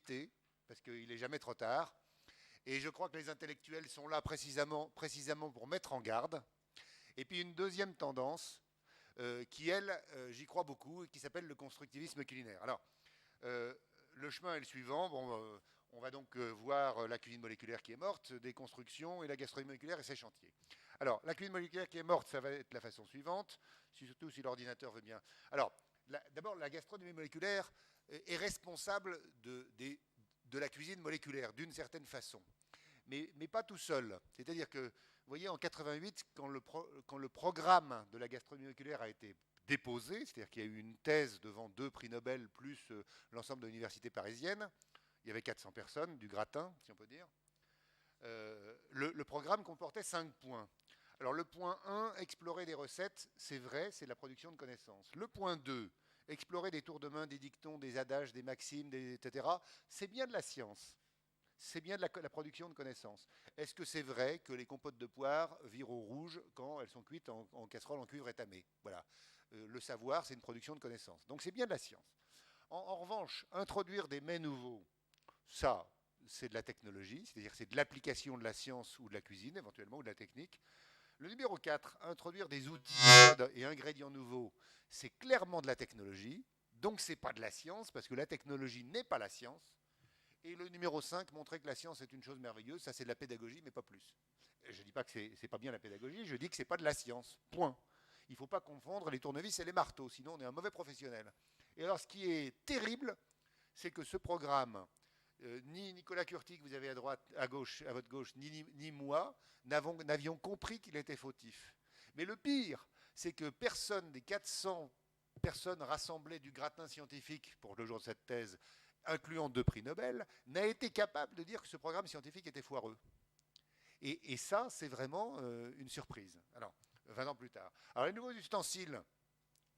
éviter, parce qu'il n'est jamais trop tard. Et je crois que les intellectuels sont là précisément pour mettre en garde. Et puis une deuxième tendance, qui, elle, j'y crois beaucoup, et qui s'appelle le constructivisme culinaire. Alors, le chemin est le suivant. Bon, on va donc voir la cuisine moléculaire qui est morte, des constructions et la gastronomie moléculaire et ses chantiers. Alors, la cuisine moléculaire qui est morte, ça va être la façon suivante, surtout si l'ordinateur veut bien. Alors, d'abord, la gastronomie moléculaire est responsable de la cuisine moléculaire, d'une certaine façon. Mais pas tout seul. C'est-à-dire que, vous voyez, en 88, quand le programme de la gastronomie moléculaire a été déposé, c'est-à-dire qu'il y a eu une thèse devant 2 prix Nobel plus l'ensemble de l'université parisienne, il y avait 400 personnes, du gratin, si on peut dire. Le programme comportait 5 points. Alors le point 1, explorer des recettes, c'est vrai, c'est la production de connaissances. Le point 2, explorer des tours de main, des dictons, des adages, des maximes, etc., c'est bien de la science. C'est bien de la production de connaissances. Est-ce que c'est vrai que les compotes de poire virent au rouge quand elles sont cuites en casserole en cuivre étamé? Voilà. Le savoir, c'est une production de connaissances. Donc c'est bien de la science. En revanche, introduire des mets nouveaux, ça, c'est de la technologie, c'est-à-dire que c'est de l'application de la science ou de la cuisine, éventuellement, ou de la technique. Le numéro 4, introduire des outils et ingrédients nouveaux, c'est clairement de la technologie, donc c'est pas de la science, parce que la technologie n'est pas la science. Et le numéro 5, montrer que la science est une chose merveilleuse, ça c'est de la pédagogie, mais pas plus. Je ne dis pas que c'est pas bien la pédagogie, je dis que c'est pas de la science, point. Il ne faut pas confondre les tournevis et les marteaux, sinon on est un mauvais professionnel. Et alors ce qui est terrible, c'est que ce programme, ni Nicolas Curti que vous avez à gauche, à votre gauche, ni moi, n'avions compris qu'il était fautif. Mais le pire, c'est que personne des 400 personnes rassemblées du gratin scientifique pour le jour de cette thèse, incluant 2 prix Nobel, n'a été capable de dire que ce programme scientifique était foireux. Et ça, c'est vraiment une surprise. Alors, 20 ans plus tard. Alors, les nouveaux ustensiles,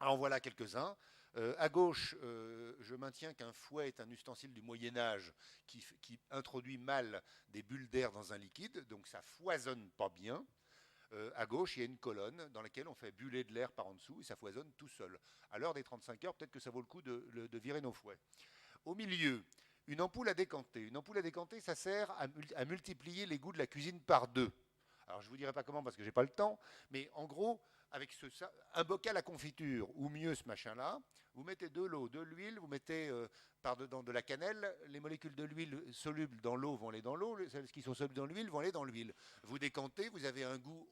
en voilà quelques-uns. À gauche, je maintiens qu'un fouet est un ustensile du Moyen-Âge qui introduit mal des bulles d'air dans un liquide, donc ça foisonne pas bien. À gauche, il y a une colonne dans laquelle on fait buller de l'air par en dessous et ça foisonne tout seul. À l'heure des 35 heures, peut-être que ça vaut le coup de virer nos fouets. Au milieu, une ampoule à décanter. Une ampoule à décanter, ça sert à multiplier les goûts de la cuisine par 2. Alors, je ne vous dirai pas comment parce que je n'ai pas le temps, mais en gros, avec un bocal à confiture, ou mieux ce machin-là, vous mettez de l'eau, de l'huile, vous mettez par-dedans de la cannelle, les molécules de l'huile solubles dans l'eau vont aller dans l'eau, celles qui sont solubles dans l'huile vont aller dans l'huile. Vous décantez, vous avez un goût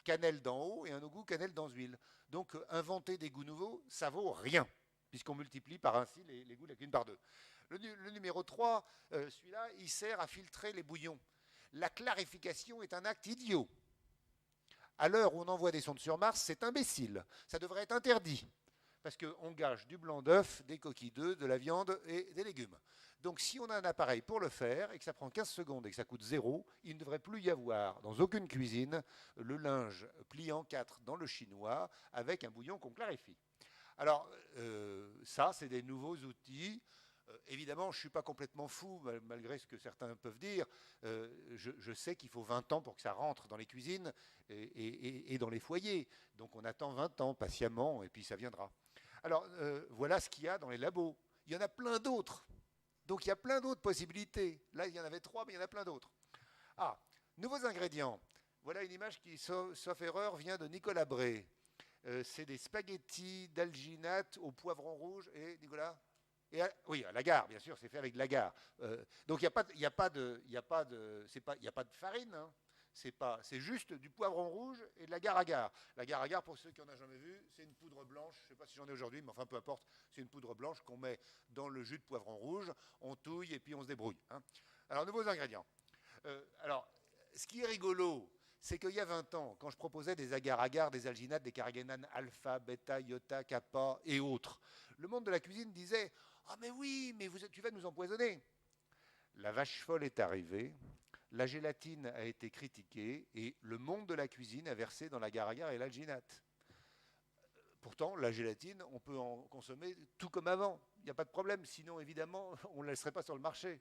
cannelle dans eau et un goût cannelle dans l'huile. Donc, inventer des goûts nouveaux, ça vaut rien, puisqu'on multiplie par ainsi les goûts de la cuisine par 2. Le numéro 3, celui-là, il sert à filtrer les bouillons. La clarification est un acte idiot. À l'heure où on envoie des sondes sur Mars, c'est imbécile. Ça devrait être interdit. Parce qu'on gâche du blanc d'œuf, des coquilles d'œufs, de la viande et des légumes. Donc si on a un appareil pour le faire et que ça prend 15 secondes et que ça coûte 0, il ne devrait plus y avoir dans aucune cuisine le linge plié en 4 dans le chinois avec un bouillon qu'on clarifie. Alors ça, c'est des nouveaux outils. Évidemment, je ne suis pas complètement fou, malgré ce que certains peuvent dire. Je sais qu'il faut 20 ans pour que ça rentre dans les cuisines et dans les foyers. Donc on attend 20 ans patiemment et puis ça viendra. Alors voilà ce qu'il y a dans les labos. Il y en a plein d'autres. Donc il y a plein d'autres possibilités. Là, il y en avait 3, mais il y en a plein d'autres. Ah, nouveaux ingrédients. Voilà une image qui, sauf erreur, vient de Nicolas Bray. C'est des spaghettis d'alginate au poivron rouge et, Nicolas, oui, à l'agar, bien sûr, c'est fait avec de l'agar. Donc il n'y a pas de farine, hein. C'est juste du poivron rouge et de l'agar-agar. L'agar-agar, pour ceux qui n'en ont jamais vu, c'est une poudre blanche. Je ne sais pas si j'en ai aujourd'hui, mais enfin peu importe. C'est une poudre blanche qu'on met dans le jus de poivron rouge, on touille et puis on se débrouille, hein. Alors, nouveaux ingrédients. Alors, ce qui est rigolo, c'est qu'il y a 20 ans, quand je proposais des agar-agar, des alginates, des carragénanes alpha, bêta, iota, kappa et autres, le monde de la cuisine disait « Ah mais oui, mais tu vas nous empoisonner !» La vache folle est arrivée, la gélatine a été critiquée et le monde de la cuisine a versé dans l'agar-agar et l'alginate. Pourtant, la gélatine, on peut en consommer tout comme avant. Il n'y a pas de problème, sinon évidemment, on ne la laisserait pas sur le marché.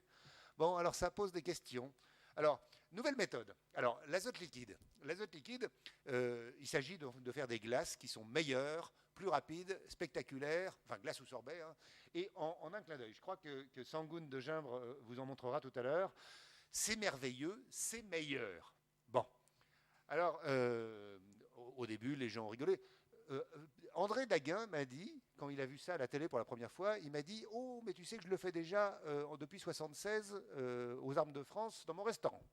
Bon, alors ça pose des questions. Alors, nouvelle méthode. Alors, l'azote liquide. L'azote liquide, il s'agit de faire des glaces qui sont meilleures plus rapide, spectaculaire, enfin glace ou sorbet, hein, et en un clin d'œil. Je crois que Sangoun de Gimbre vous en montrera tout à l'heure. C'est merveilleux, c'est meilleur. Bon, alors, au début, les gens ont rigolé. André Daguin m'a dit, quand il a vu ça à la télé pour la première fois, il m'a dit « Oh, mais tu sais que je le fais déjà depuis 1976 aux Armes de France dans mon restaurant. »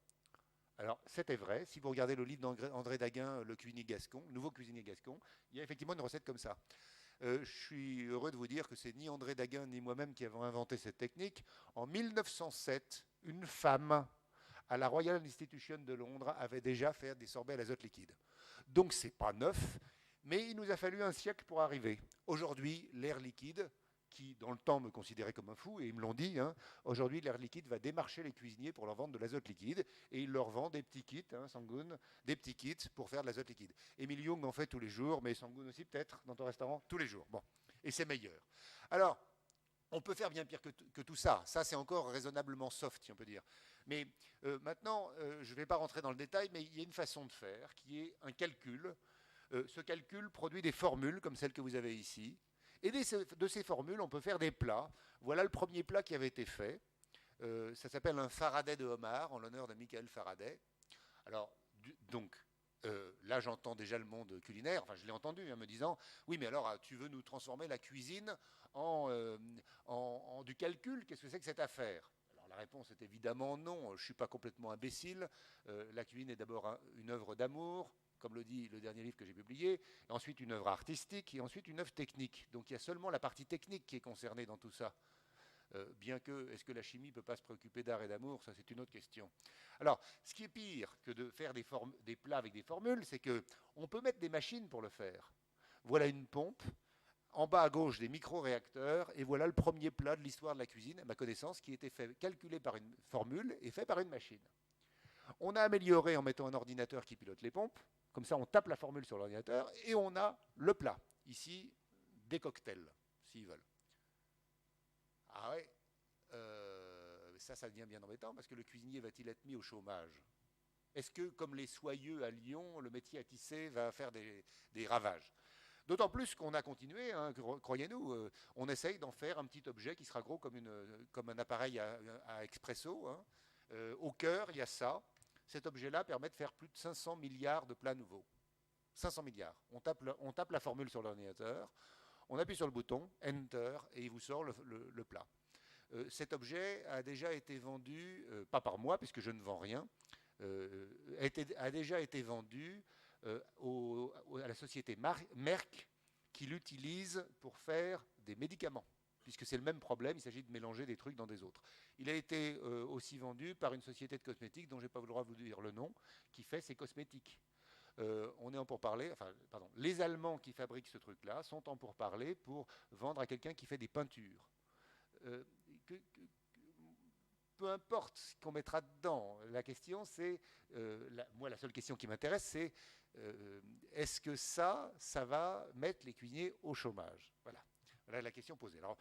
Alors, c'était vrai. Si vous regardez le livre d'André Daguin, Le cuisinier gascon, Nouveau cuisinier gascon, il y a effectivement une recette comme ça. Je suis heureux de vous dire que c'est ni André Daguin ni moi-même qui avons inventé cette technique. En 1907, une femme à la Royal Institution de Londres avait déjà fait des sorbets à l'azote liquide. Donc, c'est pas neuf, mais il nous a fallu un siècle pour arriver. Aujourd'hui, l'air liquide, qui dans le temps me considérait comme un fou, et ils me l'ont dit, hein, aujourd'hui l'air liquide va démarcher les cuisiniers pour leur vendre de l'azote liquide, et il leur vend des petits kits, hein, Sangoun, des petits kits pour faire de l'azote liquide. Émile Young en fait tous les jours, mais Sangoun aussi peut-être dans ton restaurant, tous les jours. Bon, et c'est meilleur. Alors, on peut faire bien pire que tout ça. Ça, c'est encore raisonnablement soft, si on peut dire. Mais maintenant, je ne vais pas rentrer dans le détail, mais il y a une façon de faire qui est un calcul. Ce calcul produit des formules comme celle que vous avez ici. Et de ces formules, on peut faire des plats. Voilà le premier plat qui avait été fait. Ça s'appelle un Faraday de homard, en l'honneur de Michael Faraday. Alors, donc, là, j'entends déjà le monde culinaire, enfin, je l'ai entendu, hein, me disant, oui, mais alors, tu veux nous transformer la cuisine en du calcul, qu'est-ce que c'est que cette affaire? Alors, la réponse est évidemment non, je ne suis pas complètement imbécile. La cuisine est d'abord une œuvre d'amour, comme le dit le dernier livre que j'ai publié, et ensuite une œuvre artistique, et ensuite une œuvre technique. Donc il y a seulement la partie technique qui est concernée dans tout ça. Bien que, est-ce que la chimie ne peut pas se préoccuper d'art et d'amour? Ça, c'est une autre question. Alors, ce qui est pire que de faire des plats avec des formules, c'est qu'on peut mettre des machines pour le faire. Voilà une pompe, en bas à gauche des micro-réacteurs, et voilà le premier plat de l'histoire de la cuisine, à ma connaissance, qui a été calculé par une formule et fait par une machine. On a amélioré en mettant un ordinateur qui pilote les pompes. Comme ça, on tape la formule sur l'ordinateur et on a le plat. Ici, des cocktails, s'ils veulent. Ah ouais, ça devient bien embêtant parce que le cuisinier va-t-il être mis au chômage? Est-ce que, comme les soyeux à Lyon, le métier à tisser va faire des ravages? D'autant plus qu'on a continué, hein, croyez-nous, on essaye d'en faire un petit objet qui sera gros comme un appareil à expresso. Hein. Au cœur, il y a ça. Cet objet-là permet de faire plus de 500 milliards de plats nouveaux. 500 milliards. On tape la formule sur l'ordinateur, on appuie sur le bouton, Enter, et il vous sort le plat. Cet objet a déjà été vendu, pas par moi, puisque je ne vends rien, a déjà été vendu à la société Merck, qui l'utilise pour faire des médicaments, puisque c'est le même problème, il s'agit de mélanger des trucs dans des autres. Il a été aussi vendu par une société de cosmétiques dont je n'ai pas le droit de vous dire le nom, qui fait ses cosmétiques. On est en pourparlers, enfin, pardon, les Allemands qui fabriquent ce truc-là sont en pourparlers pour vendre à quelqu'un qui fait des peintures. Euh, peu importe ce qu'on mettra dedans, la question c'est, moi la seule question qui m'intéresse c'est, est-ce que ça va mettre les cuisiniers au chômage? Voilà. Voilà la question posée. Alors,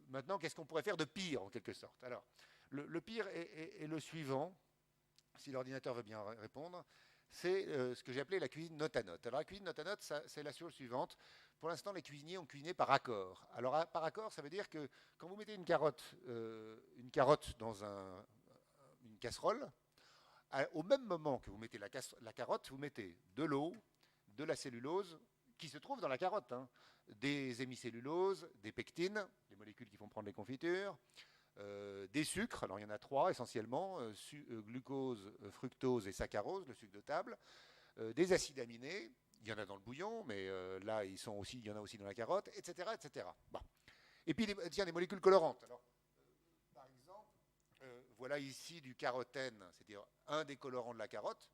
maintenant, qu'est-ce qu'on pourrait faire de pire, en quelque sorte? Alors, le pire est le suivant, si l'ordinateur veut bien répondre, c'est ce que j'ai appelé la cuisine note à note. Alors, la cuisine note à note, c'est la chose suivante. Pour l'instant, les cuisiniers ont cuisiné par accord. Alors, par accord, ça veut dire que quand vous mettez une carotte dans une casserole, au même moment que vous mettez la carotte, vous mettez de l'eau, de la cellulose, qui se trouve dans la carotte, hein, des hémicelluloses, des pectines, les molécules qui font prendre les confitures, des sucres, alors il y en a 3 essentiellement, glucose, fructose et saccharose, le sucre de table, des acides aminés, il y en a dans le bouillon, mais là il y en a aussi dans la carotte, etc. etc. Bon. Et puis des molécules colorantes. Alors, par exemple, voilà ici du carotène, c'est-à-dire un des colorants de la carotte,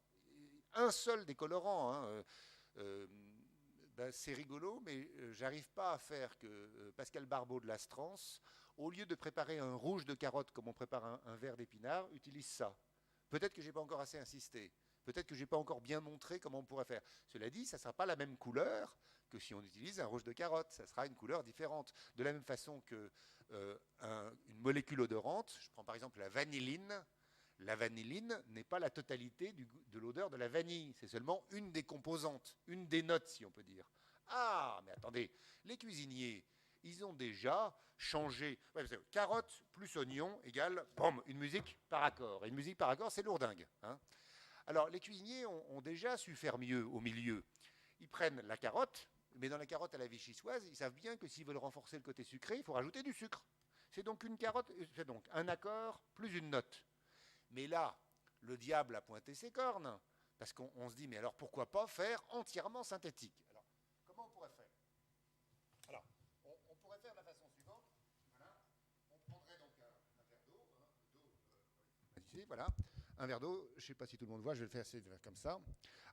un seul des colorants, hein, ben, c'est rigolo, mais j'arrive pas à faire que Pascal Barbeau de l'Astrance, au lieu de préparer un rouge de carotte comme on prépare un verre d'épinards, utilise ça. Peut-être que je n'ai pas encore assez insisté. Peut-être que je n'ai pas encore bien montré comment on pourrait faire. Cela dit, ça ne sera pas la même couleur que si on utilise un rouge de carotte. Ça sera une couleur différente. De la même façon que une molécule odorante, je prends par exemple la vanilline. La vanilline n'est pas la totalité de l'odeur de la vanille. C'est seulement une des composantes, une des notes, si on peut dire. Ah, mais attendez, les cuisiniers, ils ont déjà changé. Ouais, carotte plus oignon égale, boum, une musique par accord. Et une musique par accord, c'est lourdingue. Hein. Alors, les cuisiniers ont déjà su faire mieux au milieu. Ils prennent la carotte, mais dans la carotte à la vichysoise, ils savent bien que s'ils veulent renforcer le côté sucré, il faut rajouter du sucre. C'est donc une carotte, c'est donc un accord plus une note. Mais là, le diable a pointé ses cornes, parce qu'on se dit, mais alors pourquoi pas faire entièrement synthétique? Alors, comment on pourrait faire? Alors, on pourrait faire de la façon suivante. Voilà. On prendrait donc un verre d'eau, ici, voilà. Un verre d'eau, je ne sais pas si tout le monde voit, je vais le faire comme ça.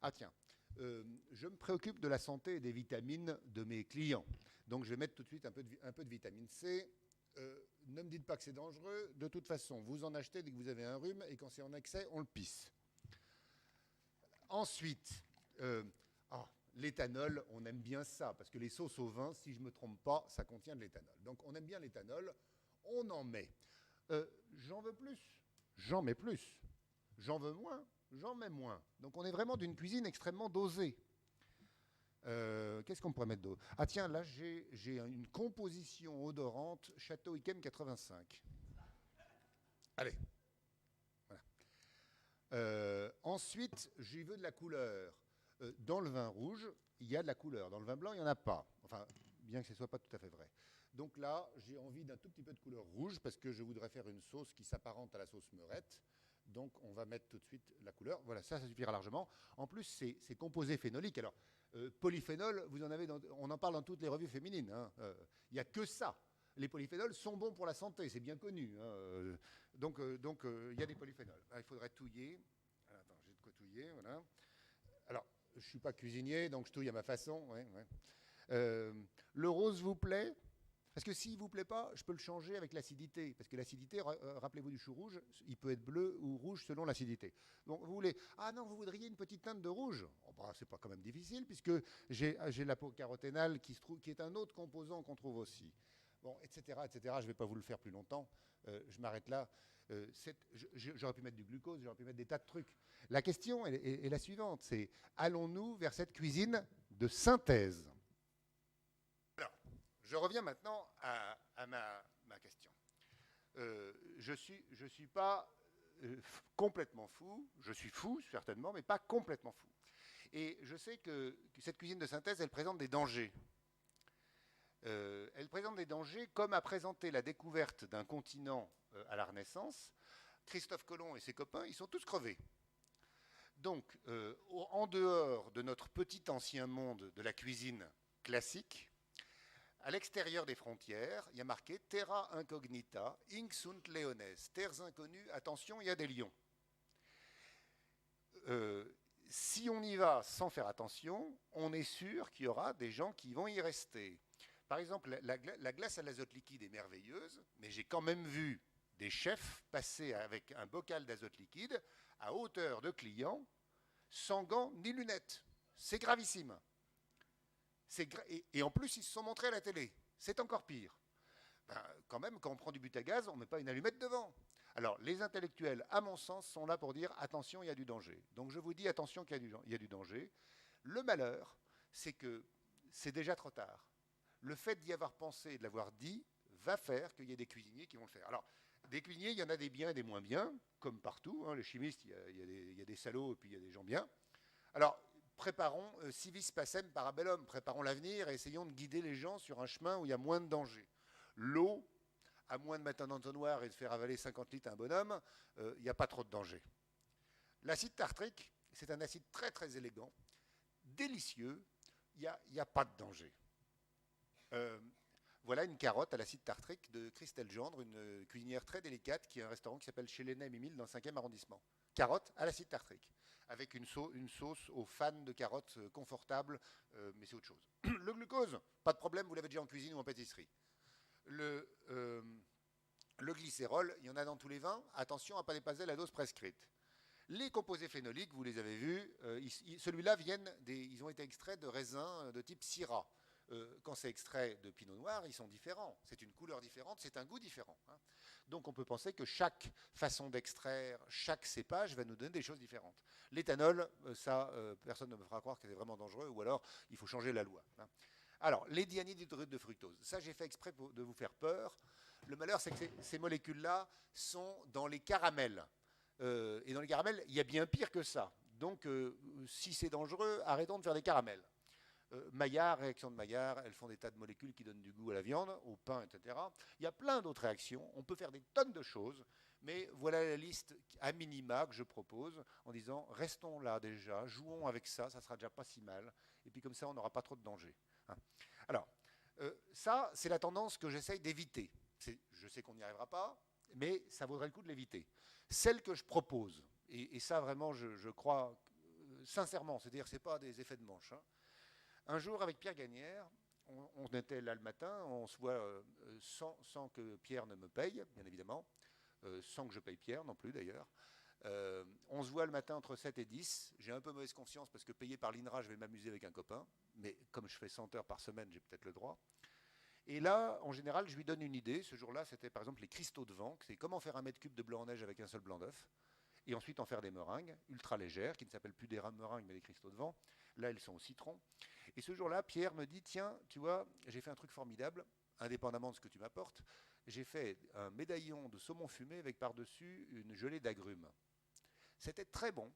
Ah tiens, je me préoccupe de la santé et des vitamines de mes clients. Donc je vais mettre tout de suite un peu de vitamine C. Ne me dites pas que c'est dangereux. De toute façon, vous en achetez dès que vous avez un rhume et quand c'est en excès, on le pisse. Ensuite, l'éthanol, on aime bien ça, parce que les sauces au vin, si je ne me trompe pas, ça contient de l'éthanol. Donc on aime bien l'éthanol, on en met. J'en veux plus, j'en mets plus. J'en veux moins, j'en mets moins. Donc on est vraiment d'une cuisine extrêmement dosée. Qu'est-ce qu'on pourrait mettre d'autre? Ah tiens, là j'ai une composition odorante Château Yquem 85. Allez. Voilà. Ensuite, j'y veux de la couleur. Dans le vin rouge, il y a de la couleur. Dans le vin blanc, il n'y en a pas. Enfin, bien que ce ne soit pas tout à fait vrai. Donc là, j'ai envie d'un tout petit peu de couleur rouge parce que je voudrais faire une sauce qui s'apparente à la sauce meurette. Donc on va mettre tout de suite la couleur. Voilà, ça suffira largement. En plus, c'est composé phénolique. Alors, polyphénol, on en parle dans toutes les revues féminines. Il n'y a que ça. Les polyphénols sont bons pour la santé, c'est bien connu. Hein. Donc, il y a des polyphénols. Il faudrait touiller. Alors, attends, j'ai de quoi touiller. Voilà. Alors, je ne suis pas cuisinier, donc je touille à ma façon. Ouais, ouais. Le rose vous plaît? Parce que s'il ne vous plaît pas, je peux le changer avec l'acidité. Parce que l'acidité, rappelez-vous du chou rouge, il peut être bleu ou rouge selon l'acidité. Donc vous voulez, ah non, vous voudriez une petite teinte de rouge? Oh, bah, c'est pas quand même difficile, puisque j'ai l'apocaroténal qui est un autre composant qu'on trouve aussi. Bon, etc., etc. Je ne vais pas vous le faire plus longtemps. Je m'arrête là. J'aurais pu mettre du glucose, j'aurais pu mettre des tas de trucs. La question est la suivante, c'est allons-nous vers cette cuisine de synthèse? Je reviens maintenant à ma question. Je suis pas complètement fou. Je suis fou, certainement, mais pas complètement fou. Et je sais que cette cuisine de synthèse, elle présente des dangers. Elle présente des dangers comme a présenté la découverte d'un continent à la Renaissance. Christophe Colomb et ses copains, ils sont tous crevés. Donc, en dehors de notre petit ancien monde de la cuisine classique, à l'extérieur des frontières, il y a marqué Terra incognita, inc sunt leones, terres inconnues, attention, il y a des lions. Si on y va sans faire attention, on est sûr qu'il y aura des gens qui vont y rester. Par exemple, la glace à l'azote liquide est merveilleuse, mais j'ai quand même vu des chefs passer avec un bocal d'azote liquide à hauteur de clients, sans gants ni lunettes. C'est gravissime. Et en plus, ils se sont montrés à la télé. C'est encore pire. Ben, quand même, quand on prend du but à gaz, on ne met pas une allumette devant. Alors, les intellectuels, à mon sens, sont là pour dire attention, il y a du danger. Donc, je vous dis attention qu'il y a du danger. Le malheur, c'est que c'est déjà trop tard. Le fait d'y avoir pensé et de l'avoir dit va faire qu'il y ait des cuisiniers qui vont le faire. Alors, des cuisiniers, il y en a des biens et des moins bien, comme partout. Hein, les chimistes, il y a des salauds et puis il y a des gens bien. Alors, préparons civis pacem parabellum, préparons l'avenir et essayons de guider les gens sur un chemin où il y a moins de danger. L'eau, à moins de mettre un entonnoir et de faire avaler 50 litres à un bonhomme, il n'y a pas trop de danger. L'acide tartrique, c'est un acide très très élégant, délicieux, il n'y a pas de danger. Voilà une carotte à l'acide tartrique de Christelle Gendre, une cuisinière très délicate qui a un restaurant qui s'appelle Chez Léna et Mimile dans le 5e arrondissement. Carotte à l'acide tartrique, avec une sauce aux fans de carottes confortable, mais c'est autre chose. Le glucose, pas de problème, vous l'avez déjà en cuisine ou en pâtisserie. Le glycérol, il y en a dans tous les vins, attention à ne pas dépasser la dose prescrite. Les composés phénoliques, vous les avez vus, celui-là ils ont été extraits de raisins de type Syrah. Quand c'est extrait de pinot noir, ils sont différents. C'est une couleur différente, c'est un goût différent. Hein. Donc on peut penser que chaque façon d'extraire, chaque cépage va nous donner des choses différentes. L'éthanol, ça, personne ne me fera croire que c'est vraiment dangereux, ou alors il faut changer la loi. Hein. Alors, les dianhydride de fructose, ça j'ai fait exprès de vous faire peur. Le malheur, c'est que ces molécules-là sont dans les caramels. Et dans les caramels, il y a bien pire que ça. Donc, si c'est dangereux, arrêtons de faire des caramels. Maillard, réaction de Maillard, elles font des tas de molécules qui donnent du goût à la viande, au pain, etc. Il y a plein d'autres réactions. On peut faire des tonnes de choses, mais voilà la liste à minima que je propose en disant restons là déjà, jouons avec ça, ça sera déjà pas si mal. Et puis comme ça, on n'aura pas trop de danger. Hein. Alors, ça, c'est la tendance que j'essaye d'éviter. Je sais qu'on n'y arrivera pas, mais ça vaudrait le coup de l'éviter. Celle que je propose, et ça vraiment, je crois sincèrement, c'est-à-dire que ce n'est pas des effets de manche. Hein. Un jour, avec Pierre Gagnère, on était là le matin, on se voit sans que Pierre ne me paye, bien évidemment, sans que je paye Pierre non plus d'ailleurs. On se voit le matin entre 7 et 10. J'ai un peu mauvaise conscience parce que payé par l'INRA, je vais m'amuser avec un copain. Mais comme je fais 100 heures par semaine, j'ai peut-être le droit. Et là, en général, je lui donne une idée. Ce jour-là, c'était par exemple les cristaux de vent. C'est comment faire un mètre cube de blanc en neige avec un seul blanc d'œuf. Et ensuite en faire des meringues ultra légères, qui ne s'appellent plus des meringues, mais des cristaux de vent. Là, elles sont au citron. Et ce jour-là, Pierre me dit, tiens, tu vois, j'ai fait un truc formidable, indépendamment de ce que tu m'apportes. J'ai fait un médaillon de saumon fumé avec par-dessus une gelée d'agrumes. C'était très bon,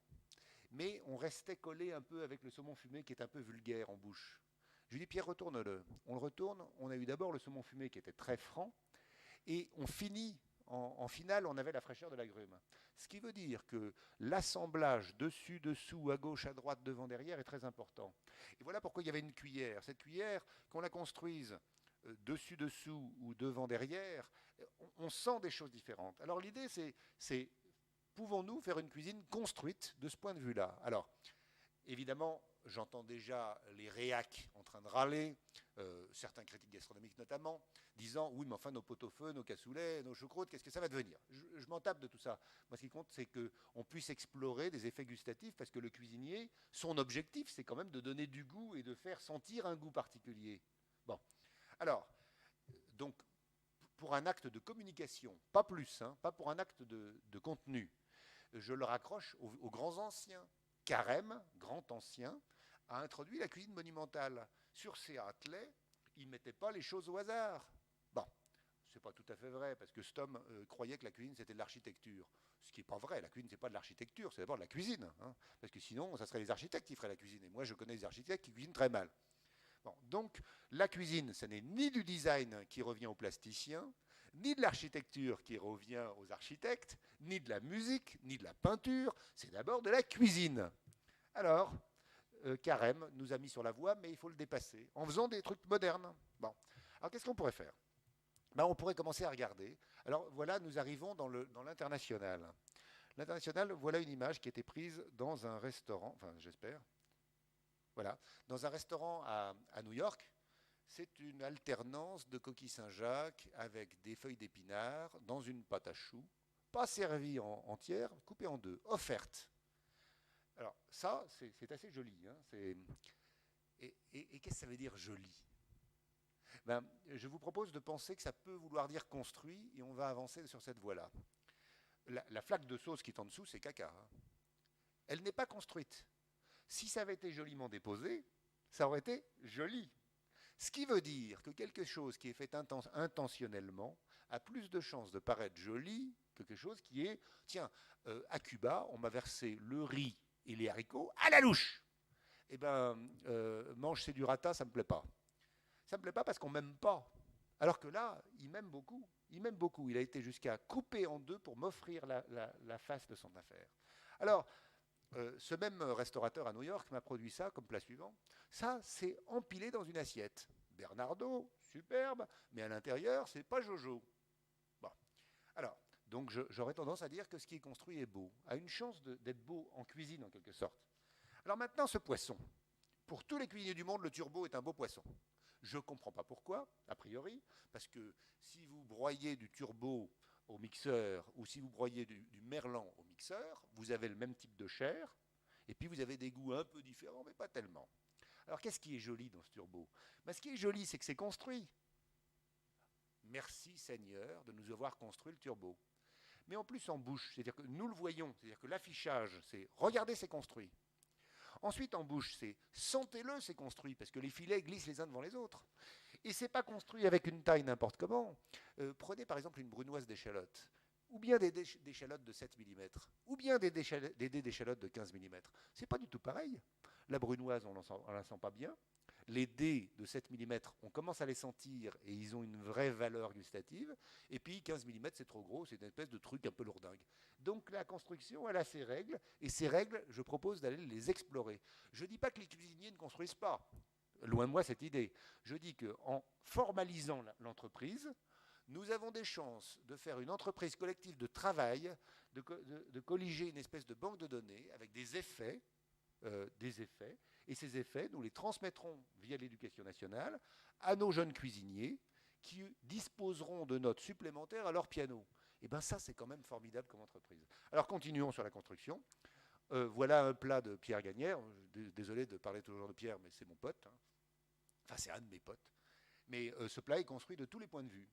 mais on restait collé un peu avec le saumon fumé qui est un peu vulgaire en bouche. Je lui dis, Pierre, retourne-le. On le retourne. On a eu d'abord le saumon fumé qui était très franc, et on finit, en finale, on avait la fraîcheur de l'agrume. Ce qui veut dire que l'assemblage dessus, dessous, à gauche, à droite, devant, derrière est très important. Et voilà pourquoi il y avait une cuillère. Cette cuillère, qu'on la construise dessus, dessous ou devant, derrière, on sent des choses différentes. Alors l'idée, c'est pouvons-nous faire une cuisine construite de ce point de vue-là? Alors, évidemment, j'entends déjà les réacs en train de râler, certains critiques gastronomiques notamment, disant oui, mais enfin, nos pot-au-feu, nos cassoulets, nos choucroutes, qu'est-ce que ça va devenir? Je m'en tape de tout ça. Moi, ce qui compte, c'est qu'on puisse explorer des effets gustatifs, parce que le cuisinier, son objectif, c'est quand même de donner du goût et de faire sentir un goût particulier. Bon. Alors, donc, pour un acte de communication, pas plus, hein, pas pour un acte de contenu, je le raccroche aux grands anciens. Carême, grand ancien, a introduit la cuisine monumentale. Sur ses attelets, il ne mettait pas les choses au hasard. Bon, c'est pas tout à fait vrai, parce que cet homme croyait que la cuisine, c'était de l'architecture. Ce qui n'est pas vrai, la cuisine, c'est pas de l'architecture, c'est d'abord de la cuisine. Hein, parce que sinon, ça serait les architectes qui feraient la cuisine. Et moi, je connais des architectes qui cuisinent très mal. Bon, donc, la cuisine, ce n'est ni du design qui revient aux plasticiens, ni de l'architecture qui revient aux architectes, ni de la musique, ni de la peinture, c'est d'abord de la cuisine. Alors, Carême nous a mis sur la voie, mais il faut le dépasser, en faisant des trucs modernes. Bon, alors qu'est-ce qu'on pourrait faire? Ben, on pourrait commencer à regarder. Alors voilà, nous arrivons dans l'international. L'international, voilà une image qui a été prise dans un restaurant, enfin j'espère, voilà, dans un restaurant à New York. C'est une alternance de coquilles Saint-Jacques avec des feuilles d'épinards dans une pâte à choux, pas servie entière, coupée en deux, offerte. Alors ça, c'est assez joli. Hein, et qu'est-ce que ça veut dire joli? Ben, je vous propose de penser que ça peut vouloir dire construit, et on va avancer sur cette voie-là. La flaque de sauce qui est en dessous, c'est caca. Hein. Elle n'est pas construite. Si ça avait été joliment déposé, ça aurait été joli. Ce qui veut dire que quelque chose qui est fait intentionnellement a plus de chances de paraître joli que quelque chose qui est, tiens, à Cuba, on m'a versé le riz et les haricots à la louche. Eh bien, mange c'est du rata, ça ne me plaît pas. Ça ne me plaît pas parce qu'on ne m'aime pas. Alors que là, il m'aime beaucoup. Il m'aime beaucoup. Il a été jusqu'à couper en deux pour m'offrir la face de son affaire. Alors, ce même restaurateur à New York m'a produit ça comme plat suivant. Ça, c'est empilé dans une assiette. Bernardo, superbe, mais à l'intérieur, c'est pas Jojo. Bon. Alors, donc j'aurais tendance à dire que ce qui est construit est beau, a une chance d'être beau en cuisine en quelque sorte. Alors maintenant, ce poisson. Pour tous les cuisiniers du monde, le turbo est un beau poisson. Je ne comprends pas pourquoi, a priori, parce que si vous broyez du turbo au mixeur ou si vous broyez du merlan au mixeur, vous avez le même type de chair, et puis vous avez des goûts un peu différents, mais pas tellement. Alors qu'est-ce qui est joli dans ce turbo? Ben, ce qui est joli, c'est que c'est construit. merci Seigneur de nous avoir construit le turbo. Mais en plus en bouche, c'est-à-dire que nous le voyons, c'est-à-dire que l'affichage, c'est regardez, c'est construit. Ensuite en bouche, c'est sentez-le, c'est construit, parce que les filets glissent les uns devant les autres. Et c'est pas construit avec une taille n'importe comment. Prenez par exemple une brunoise d'échalote, ou bien des dés d'échalote de 7 mm, ou bien des dés d'échalote de 15 mm. C'est pas du tout pareil. La brunoise, on ne la sent pas bien. Les dés de 7 mm, on commence à les sentir et ils ont une vraie valeur gustative. Et puis 15 mm, c'est trop gros, c'est une espèce de truc un peu lourdingue. Donc la construction, elle a ses règles, et ces règles, je propose d'aller les explorer. Je ne dis pas que les cuisiniers ne construisent pas. Loin de moi cette idée. Je dis qu'en formalisant l'entreprise, nous avons des chances de faire une entreprise collective de travail, de colliger une espèce de banque de données avec des effets, et ces effets, nous les transmettrons via l'éducation nationale à nos jeunes cuisiniers qui disposeront de notes supplémentaires à leur piano. Et bien ça, c'est quand même formidable comme entreprise. Alors continuons sur la construction. Voilà un plat de Pierre Gagnère. Désolé de parler toujours de Pierre, mais c'est mon pote. Hein. Enfin, c'est un de mes potes. Mais ce plat est construit de tous les points de vue.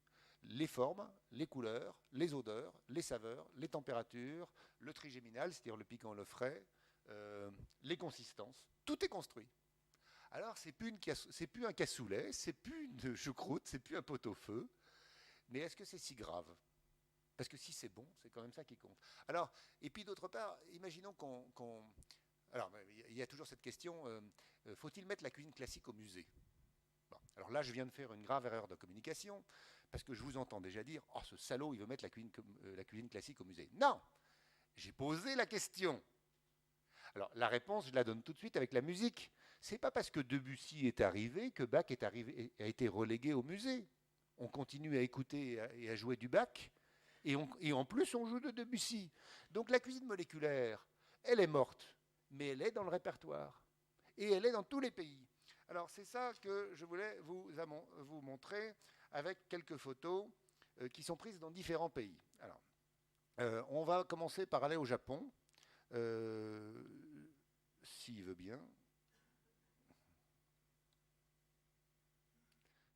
Les formes, les couleurs, les odeurs, les saveurs, les températures, le trigéminal, c'est-à-dire le piquant, le frais, les consistances. Tout est construit. Alors, c'est plus un cassoulet, c'est plus une choucroute, c'est plus un pot-au-feu. Mais est-ce que c'est si grave? Parce que si c'est bon, c'est quand même ça qui compte. Alors, et puis d'autre part, imaginons alors, il y a toujours cette question, faut-il mettre la cuisine classique au musée? Bon, alors là, je viens de faire une grave erreur de communication, parce que je vous entends déjà dire, oh, ce salaud, il veut mettre la cuisine classique au musée. Non! J'ai posé la question. Alors, la réponse, je la donne tout de suite avec la musique. C'est pas parce que Debussy est arrivé que Bach a été relégué au musée. On continue à écouter et à jouer du Bach, et en plus, on joue de Debussy. Donc la cuisine moléculaire, elle est morte, mais elle est dans le répertoire. Et elle est dans tous les pays. Alors c'est ça que je voulais vous montrer avec quelques photos qui sont prises dans différents pays. Alors, on va commencer par aller au Japon, s'il veut bien.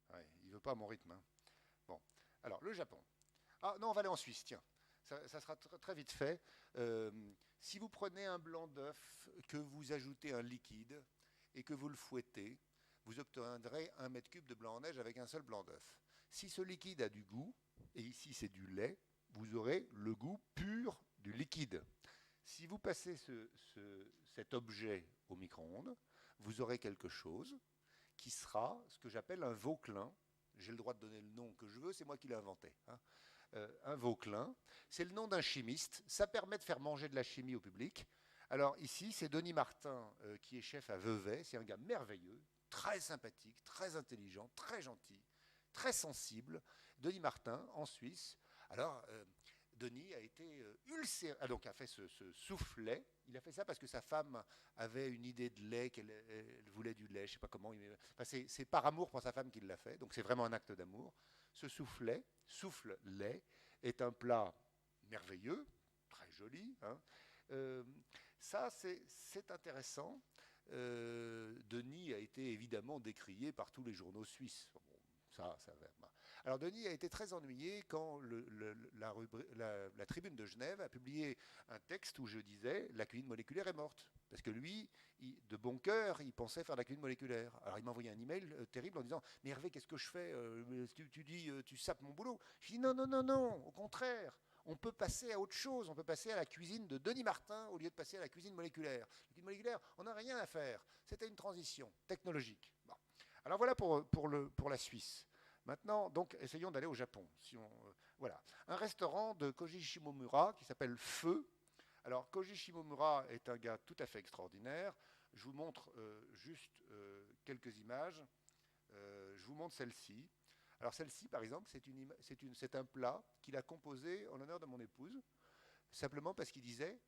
Ouais, il ne veut pas à mon rythme. Hein. Bon, alors le Japon. Ah non, on va aller en Suisse, tiens. Ça sera très vite fait. Si vous prenez un blanc d'œuf, que vous ajoutez un liquide et que vous le fouettez, vous obtiendrez 1 mètre cube de blanc en neige avec un seul blanc d'œuf. Si ce liquide a du goût, et ici c'est du lait, vous aurez le goût pur du liquide. Si vous passez cet objet au micro-ondes, vous aurez quelque chose qui sera ce que j'appelle un Vauquelin. J'ai le droit de donner le nom que je veux, c'est moi qui l'ai inventé. Hein. Un Vauquelin, c'est le nom d'un chimiste. Ça permet de faire manger de la chimie au public. Alors ici, c'est Denis Martin qui est chef à Vevey. C'est un gars merveilleux, très sympathique, très intelligent, très gentil, très sensible. Denis Martin, en Suisse. Alors, Denis a été ulcéré, donc a fait ce soufflet. Il a fait ça parce que sa femme avait une idée de lait, qu'elle voulait du lait, je ne sais pas comment. Enfin, c'est par amour pour sa femme qu'il l'a fait, donc c'est vraiment un acte d'amour. Ce souffle-lait, est un plat merveilleux, très joli. Hein. Ça, c'est intéressant. Denis a été évidemment décrié par tous les journaux suisses. Bon, ça va. Alors Denis a été très ennuyé quand la Tribune de Genève a publié un texte où je disais « la cuisine moléculaire est morte ». Parce que lui, de bon cœur, il pensait faire de la cuisine moléculaire. Alors il m'a envoyé un email terrible en disant « mais Hervé, qu'est-ce que je fais tu dis, tu sapes mon boulot ». Je dis « non, au contraire ». On peut passer à autre chose, on peut passer à la cuisine de Denis Martin au lieu de passer à la cuisine moléculaire. La cuisine moléculaire, on n'a rien à faire. C'était une transition technologique. Bon. Alors voilà pour la Suisse. Maintenant, donc, essayons d'aller au Japon. Voilà. Un restaurant de Koji Shimomura qui s'appelle Feu. Alors, Koji Shimomura est un gars tout à fait extraordinaire. Je vous montre juste quelques images. Je vous montre celle-ci. Alors, celle-ci, par exemple, c'est un plat qu'il a composé en l'honneur de mon épouse, simplement parce qu'il disait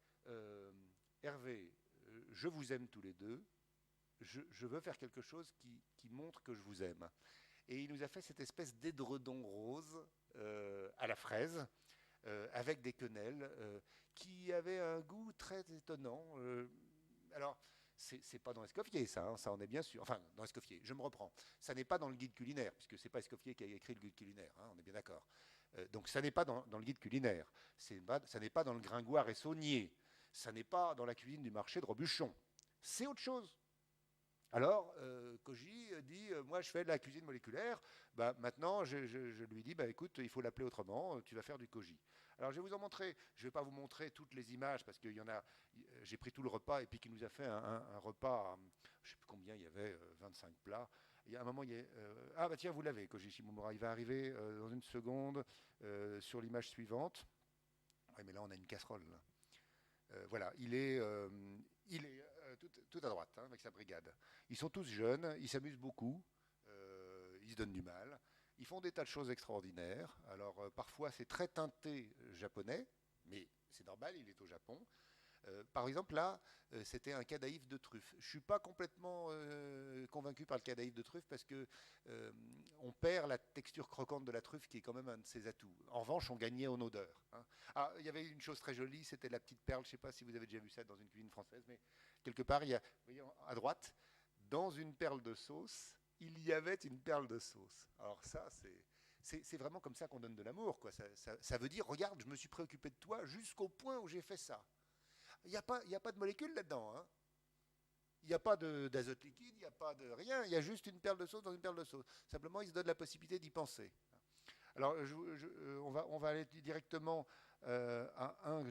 Hervé, je vous aime tous les deux. Je veux faire quelque chose qui montre que je vous aime. Et il nous a fait cette espèce d'édredon rose à la fraise, avec des quenelles, qui avait un goût très étonnant. Alors, c'est pas dans Escoffier, ça, hein, ça on est bien sûr. Enfin, dans Escoffier, je me reprends. Ça n'est pas dans le guide culinaire, puisque c'est pas Escoffier qui a écrit le guide culinaire, hein, on est bien d'accord. Donc ça n'est pas dans le guide culinaire, ça n'est pas dans le Gringoire et Saunier, ça n'est pas dans la cuisine du marché de Robuchon. C'est autre chose. Alors, Koji dit, moi je fais de la cuisine moléculaire, bah, maintenant je lui dis, bah, écoute, il faut l'appeler autrement, tu vas faire du Koji. Alors je vais vous en montrer, je ne vais pas vous montrer toutes les images, parce qu'il y en a, j'ai pris tout le repas, et puis qu'il nous a fait un repas, je ne sais plus combien, il y avait 25 plats. Il y a un moment, ah bah tiens, vous l'avez, Koji Shimomura, il va arriver dans une seconde sur l'image suivante. Oui, mais là on a une casserole. Voilà, il est tout à droite, hein, avec sa brigade. Ils sont tous jeunes, ils s'amusent beaucoup, ils se donnent du mal, ils font des tas de choses extraordinaires. Alors parfois c'est très teinté japonais, mais c'est normal, il est au Japon. Par exemple là, c'était un cadaïf de truffe. Je ne suis pas complètement convaincu par le cadaïf de truffe parce que on perd la texture croquante de la truffe qui est quand même un de ses atouts. En revanche, on gagnait en odeur, hein. Ah, il y avait une chose très jolie, c'était la petite perle. Je ne sais pas si vous avez déjà vu ça dans une cuisine française, mais quelque part, il y a, vous voyez, à droite, dans une perle de sauce, il y avait une perle de sauce. Alors ça, c'est vraiment comme ça qu'on donne de l'amour, quoi. Ça veut dire, regarde, je me suis préoccupé de toi jusqu'au point où j'ai fait ça. Il n'y a pas de molécules là-dedans, hein. Il n'y a pas d'azote liquide, il n'y a pas de rien, il y a juste une perle de sauce dans une perle de sauce. Simplement, il se donne la possibilité d'y penser. Alors, on va aller directement à un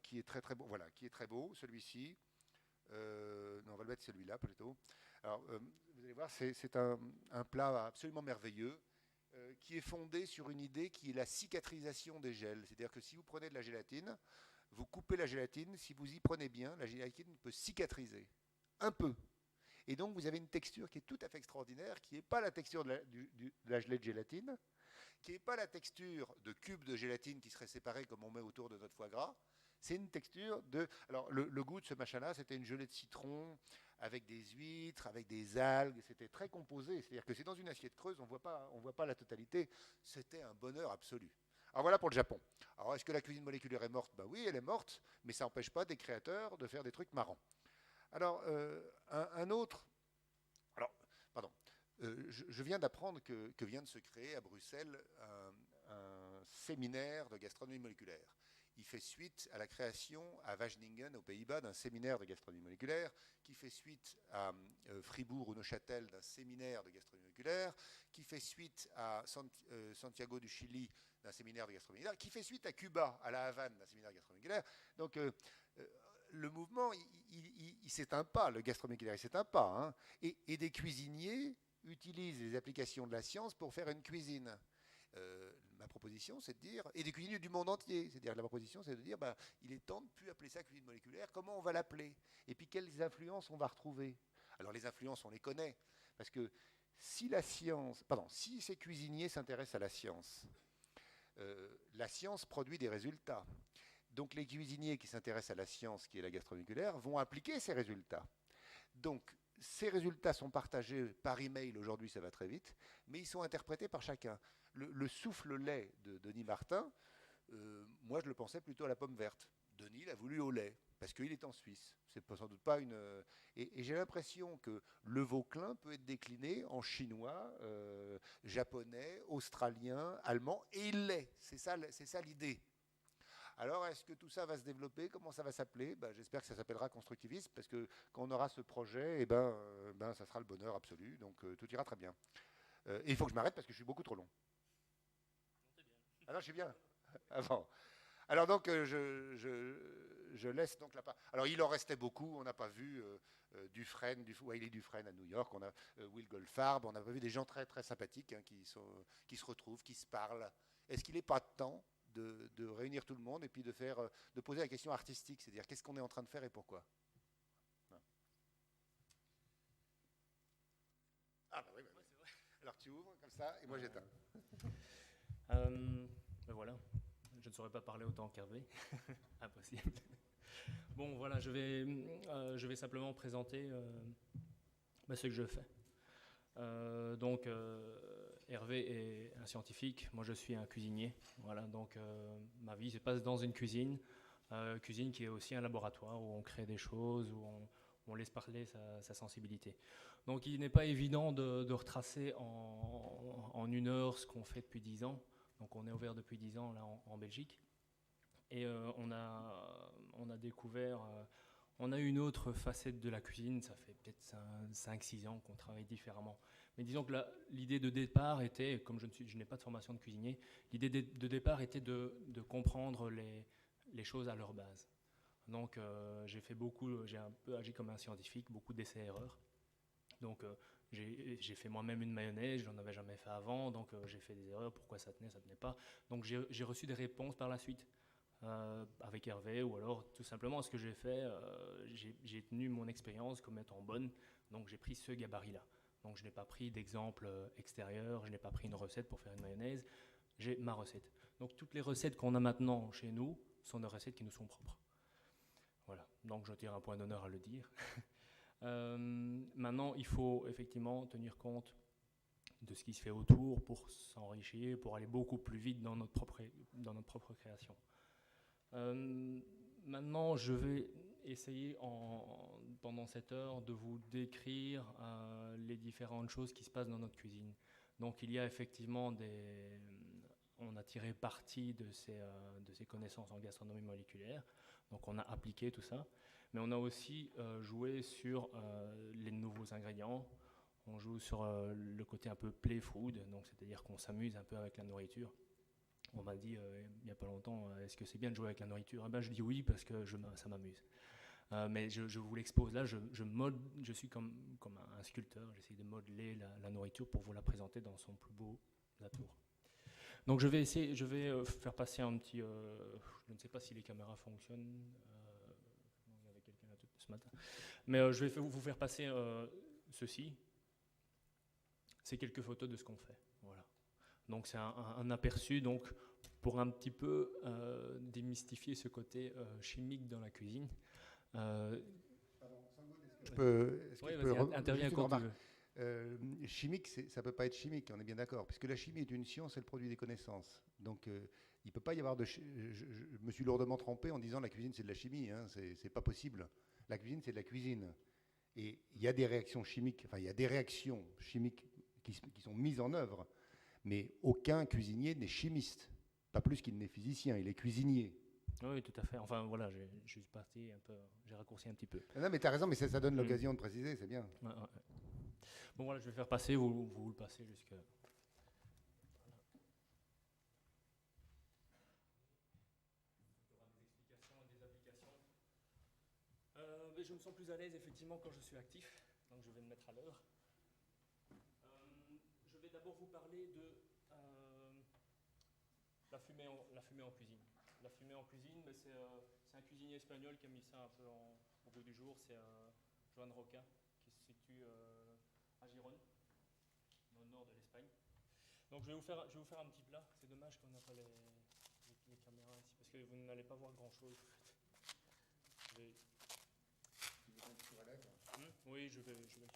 qui est très très beau. Voilà, qui est très beau, celui-ci. Non, on va le mettre celui-là plutôt. Alors, vous allez voir, c'est un plat absolument merveilleux qui est fondé sur une idée qui est la cicatrisation des gels. C'est-à-dire que si vous prenez de la gélatine, vous coupez la gélatine, si vous y prenez bien, la gélatine peut cicatriser un peu. Et donc vous avez une texture qui est tout à fait extraordinaire, qui n'est pas la texture de la gelée de gélatine, qui n'est pas la texture de cubes de gélatine qui seraient séparés comme on met autour de notre foie gras. C'est une texture de... Alors le goût de ce machin-là, c'était une gelée de citron avec des huîtres, avec des algues, c'était très composé. C'est-à-dire que c'est dans une assiette creuse, on ne voit pas la totalité. C'était un bonheur absolu. Alors voilà pour le Japon. Alors est-ce que la cuisine moléculaire est morte? Ben oui, elle est morte, mais ça n'empêche pas des créateurs de faire des trucs marrants. Alors un autre... Alors, pardon. Je viens d'apprendre que vient de se créer à Bruxelles un séminaire de gastronomie moléculaire. Il fait suite à la création à Wageningen, aux Pays-Bas, d'un séminaire de gastronomie moléculaire, qui fait suite à Fribourg ou Neuchâtel d'un séminaire de gastronomie moléculaire, qui fait suite à Santiago du Chili d'un séminaire de gastronomie moléculaire, qui fait suite à Cuba, à La Havane, d'un séminaire de gastronomie moléculaire. Donc le mouvement, il s'éteint pas, le gastronomie moléculaire, il s'éteint pas, hein. Et des cuisiniers utilisent les applications de la science pour faire une cuisine. Ma proposition, c'est de dire, et des cuisiniers du monde entier, c'est-à-dire la proposition, c'est de dire, ben, il est temps de ne plus appeler ça cuisine moléculaire, comment on va l'appeler? Et puis quelles influences on va retrouver? Alors les influences, on les connaît, parce que si si ces cuisiniers s'intéressent à la science produit des résultats. Donc les cuisiniers qui s'intéressent à la science, qui est la gastronomie moléculaire, vont appliquer ces résultats. Donc ces résultats sont partagés par email, aujourd'hui ça va très vite, mais ils sont interprétés par chacun. Le souffle-lait de Denis Martin, moi je le pensais plutôt à la pomme verte. Denis l'a voulu au lait, parce qu'il est en Suisse. C'est sans doute pas une... Et j'ai l'impression que le Vauquelin peut être décliné en chinois, japonais, australien, allemand, et il l'est. C'est ça l'idée. Alors, est-ce que tout ça va se développer? Comment ça va s'appeler? Ben, j'espère que ça s'appellera constructivisme, parce que quand on aura ce projet, ça sera le bonheur absolu. Donc, tout ira très bien. Et il faut que je m'arrête parce que je suis beaucoup trop long. Ah non, je suis bien. Avant. Alors donc, je laisse donc la part. Alors, il en restait beaucoup. On n'a pas vu Dufresne, Wiley Dufresne à New York. On a Will Goldfarb. On n'a pas vu des gens très très sympathiques, hein, qui se retrouvent, qui se parlent. Est-ce qu'il n'est pas temps de réunir tout le monde et puis de poser la question artistique, c'est-à-dire qu'est-ce qu'on est en train de faire et pourquoi? Ah bah oui, bah oui. Alors tu ouvres comme ça et moi j'éteins. Ben voilà, je ne saurais pas parler autant qu'Hervé, impossible. Bon voilà, je vais simplement présenter ce que je fais. Hervé est un scientifique, moi je suis un cuisinier. Voilà, donc ma vie se passe dans une cuisine. Cuisine qui est aussi un laboratoire où on crée des choses, où on laisse parler sa sensibilité. Donc il n'est pas évident de retracer en 1 heure ce qu'on fait depuis 10 ans. Donc on est ouvert depuis 10 ans là en Belgique. Et on a découvert, on a une autre facette de la cuisine, ça fait peut-être 5-6 ans qu'on travaille différemment. Mais disons que l'idée de départ était, comme je n'ai pas de formation de cuisinier, l'idée de départ était de comprendre les choses à leur base. Donc j'ai un peu agi comme un scientifique, beaucoup d'essais-erreurs. Donc j'ai fait moi-même une mayonnaise, je n'en avais jamais fait avant, donc j'ai fait des erreurs, pourquoi ça tenait pas. Donc j'ai reçu des réponses par la suite. Avec Hervé, ou alors tout simplement ce que j'ai fait, j'ai tenu mon expérience comme étant bonne, donc j'ai pris ce gabarit-là. Donc je n'ai pas pris d'exemple extérieur, je n'ai pas pris une recette pour faire une mayonnaise, j'ai ma recette. Donc toutes les recettes qu'on a maintenant chez nous sont des recettes qui nous sont propres. Voilà, donc je tire un point d'honneur à le dire. Maintenant, il faut effectivement tenir compte de ce qui se fait autour pour s'enrichir, pour aller beaucoup plus vite dans notre propre création. Maintenant, je vais essayer pendant cette heure de vous décrire les différentes choses qui se passent dans notre cuisine. Donc il y a effectivement on a tiré parti de ces connaissances en gastronomie moléculaire, donc on a appliqué tout ça, mais on a aussi joué sur les nouveaux ingrédients, on joue sur le côté un peu play food, donc c'est-à-dire qu'on s'amuse un peu avec la nourriture. On m'a dit il n'y a pas longtemps, est-ce que c'est bien de jouer avec la nourriture ? Je dis oui parce que ça m'amuse. Mais je vous l'expose là, je suis comme un sculpteur, j'essaie de modeler la nourriture pour vous la présenter dans son plus beau atour. Donc je vais faire passer un petit, je ne sais pas si les caméras fonctionnent, il y avait quelqu'un là ce matin, mais je vais vous faire passer ceci, c'est quelques photos de ce qu'on fait, voilà. Donc c'est un aperçu donc, pour un petit peu démystifier ce côté chimique dans la cuisine. Pardon, Sangoun, est-ce que je peux interviens quand tu veux. Chimique, ça ne peut pas être chimique, on est bien d'accord, puisque la chimie est une science, elle produit des connaissances. Donc il ne peut pas y avoir de... Je me suis lourdement trompé en disant la cuisine c'est de la chimie, hein, c'est pas possible. La cuisine c'est de la cuisine. Et il y a des réactions chimiques, enfin il y a des réactions chimiques qui sont mises en œuvre. Mais aucun cuisinier n'est chimiste, pas plus qu'il n'est physicien, il est cuisinier. Oui, tout à fait. Enfin voilà, j'ai raccourci un petit peu. Non, mais tu as raison, mais ça donne l'occasion de préciser, c'est bien. Ouais. Bon voilà, je vais faire passer, vous le passez jusqu'à... Voilà. Il y aura des explications et des applications. Mais je me sens plus à l'aise effectivement quand je suis actif, donc je vais me mettre à l'heure. Je vais d'abord vous parler de la fumée en cuisine. La fumée en cuisine, mais c'est un cuisinier espagnol qui a mis ça un peu au goût du jour. C'est Joan Roca, qui se situe à Gijón, dans le nord de l'Espagne. Donc je vais vous faire un petit plat. C'est dommage qu'on n'a pas les caméras ici, parce que vous n'allez pas voir grand-chose. Tu veux qu'on le toilette ? Oui, je vais le toilette.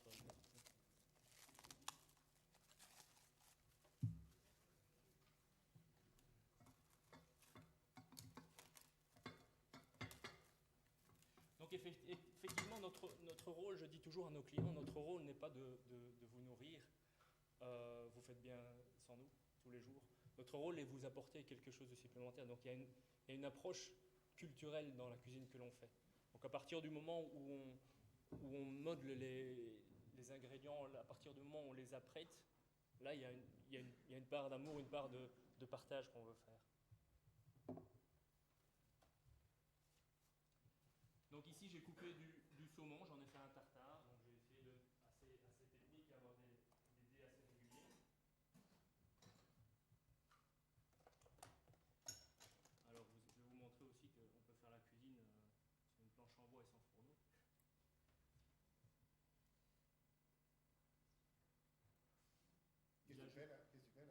Donc effectivement, notre rôle, je dis toujours à nos clients, notre rôle n'est pas de vous nourrir, vous faites bien sans nous tous les jours. Notre rôle est de vous apporter quelque chose de supplémentaire. Donc il y a une approche culturelle dans la cuisine que l'on fait. Donc à partir du moment où on modèle les ingrédients, à partir du moment où on les apprête, là il y a une part d'amour, une part de partage qu'on veut faire. Donc ici j'ai coupé du saumon, j'en ai fait un tartare, donc j'ai essayé de assez technique, avoir des dés assez réguliers. Alors je vais vous montrer aussi qu'on peut faire la cuisine sur une planche en bois et sans fourneau.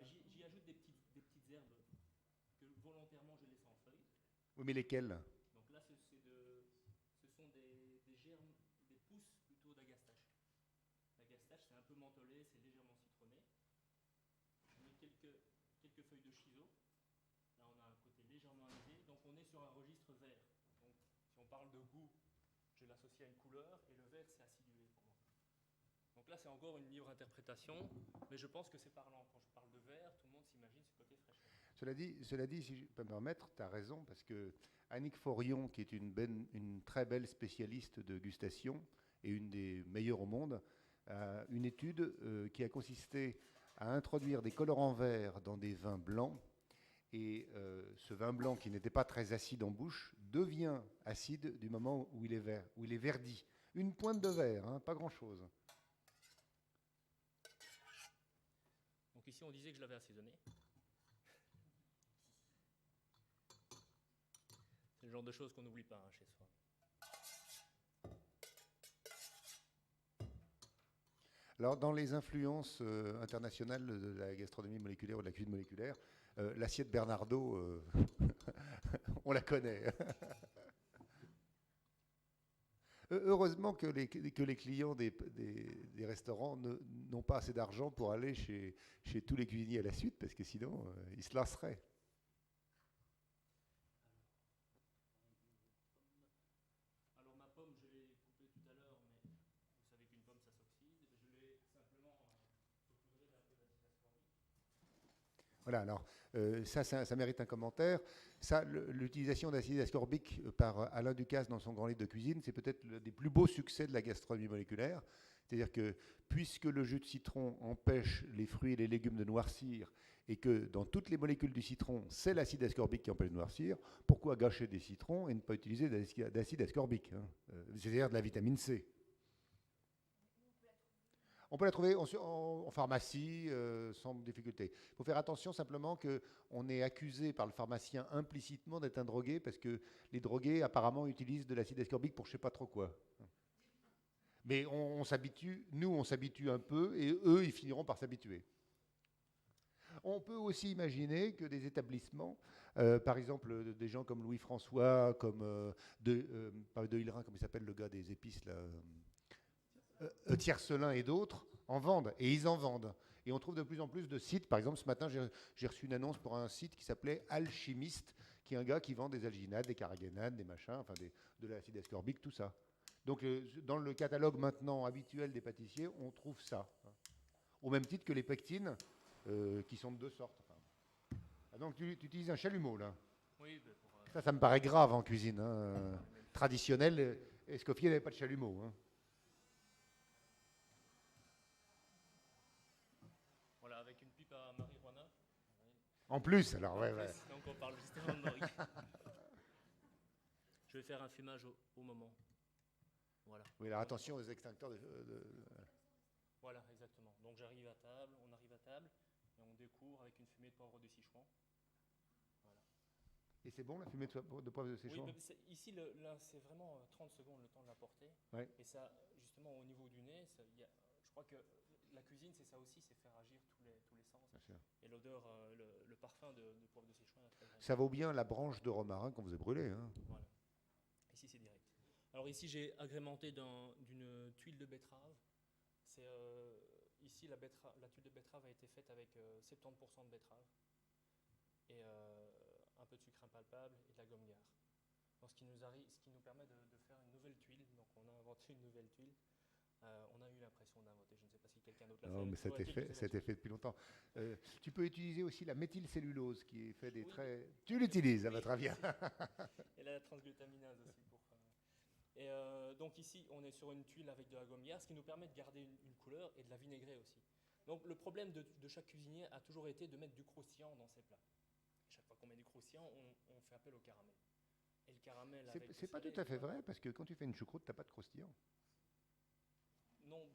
J'y ajoute des petites herbes que volontairement je laisse en feuilles. Oui, mais lesquelles ? Donc là ce sont des germes, des pousses plutôt d'agastache. L'agastache c'est un peu mentholé, c'est légèrement citronné. Je mets quelques feuilles de chiso. Là on a un côté légèrement anisé, donc on est sur un registre vert. parle de goût, je l'associe à une couleur, et le vert, c'est acidulé pour moi. Donc là, c'est encore une libre interprétation, mais je pense que c'est parlant. Quand je parle de vert, tout le monde s'imagine ce côté fraîcheur. Cela dit, si je peux me permettre, tu as raison, parce que Annick Forion, qui est une très belle spécialiste de gustation et une des meilleures au monde, a une étude qui a consisté à introduire des colorants verts dans des vins blancs. Et ce vin blanc, qui n'était pas très acide en bouche, devient acide du moment où il est vert, où il est verdi. Une pointe de vert, hein, pas grand-chose. Donc ici, on disait que je l'avais assaisonné. C'est le genre de choses qu'on n'oublie pas, hein, chez soi. Alors, dans les influences internationales de la gastronomie moléculaire ou de la cuisine moléculaire, l'assiette Bernardo, on la connaît. Heureusement que les clients des restaurants n'ont pas assez d'argent pour aller chez tous les cuisiniers à la suite, parce que sinon, ils se lasseraient. Alors ma pomme, je l'ai coupée tout à l'heure, mais vous savez qu'une pomme, ça s'oxyde. Je l'ai simplement saupoudrée d'un peu d'acide ascorbique. Voilà, alors ça mérite un commentaire. L'utilisation d'acide ascorbique par Alain Ducasse dans son grand livre de cuisine, c'est peut-être l'un des plus beaux succès de la gastronomie moléculaire. C'est-à-dire que puisque le jus de citron empêche les fruits et les légumes de noircir, et que dans toutes les molécules du citron, c'est l'acide ascorbique qui empêche de noircir, pourquoi gâcher des citrons et ne pas utiliser d'acide ascorbique, hein, c'est-à-dire de la vitamine C? On peut la trouver en pharmacie sans difficulté. Il faut faire attention simplement qu'on est accusé par le pharmacien implicitement d'être un drogué, parce que les drogués apparemment utilisent de l'acide ascorbique pour je ne sais pas trop quoi. Mais on s'habitue, nous on s'habitue un peu, et eux ils finiront par s'habituer. On peut aussi imaginer que des établissements, par exemple des gens comme Louis-François, comme pas de Hillerin, comme il s'appelle le gars des épices là, Tiercelin et d'autres, en vendent, et ils en vendent. Et on trouve de plus en plus de sites. Par exemple, ce matin, j'ai reçu une annonce pour un site qui s'appelait Alchimiste, qui est un gars qui vend des alginades, des carragénades, des machins, enfin de l'acide ascorbique, tout ça. Donc, dans le catalogue maintenant habituel des pâtissiers, on trouve ça. Au même titre que les pectines, qui sont de deux sortes. Enfin. Ah, donc, tu utilises un chalumeau, là. Oui, Ça me paraît grave en cuisine. Hein. Traditionnelle, Escoffier n'avait pas de chalumeau. Hein. Voilà, avec une pipe à marijuana. En plus, alors, ouais. Donc on parle justement de Marie. Je vais faire un fumage au moment. Voilà. Oui, alors attention aux extincteurs Voilà, exactement. Donc j'arrive à table, on arrive à table, et on découvre avec une fumée de poivre de Sichuan. Voilà. Et c'est bon la fumée de poivre de Sichuan? Oui, ici, là, c'est vraiment 30 secondes le temps de l'apporter. Ouais. Et ça, justement, au niveau du nez, je crois que la cuisine, c'est ça aussi, c'est faire agir tous les sens. Bien sûr. Et l'odeur, le parfum de poivre de Sichuan. Ça vaut bien la branche de romarin qu'on vous a brûlée. Hein. Voilà. Ici, c'est direct. Alors ici, j'ai agrémenté d'une tuile de betterave. Ici, la tuile de betterave a été faite avec 70% de betterave et un peu de sucre impalpable et de la gomme gare. Donc, ce qui nous permet de faire une nouvelle tuile. Donc, on a inventé une nouvelle tuile. On a eu l'impression d'inventer. Je ne sais pas si quelqu'un d'autre l'a fait. Non, mais ça a été fait depuis longtemps. Tu peux utiliser aussi la méthylcellulose qui est fait des traits. Tu l'utilises à votre avis? Et la transglutaminase aussi. Et donc ici, on est sur une tuile avec de la gomme gare, ce qui nous permet de garder une couleur et de la vinaigrer aussi. Donc le problème de chaque cuisinier a toujours été de mettre du croustillant dans ses plats. Chaque fois qu'on met du croustillant, on fait appel au caramel. Et le caramel c'est pas tout à fait vrai, parce que quand tu fais une choucroute, tu n'as pas de croustillant. Non,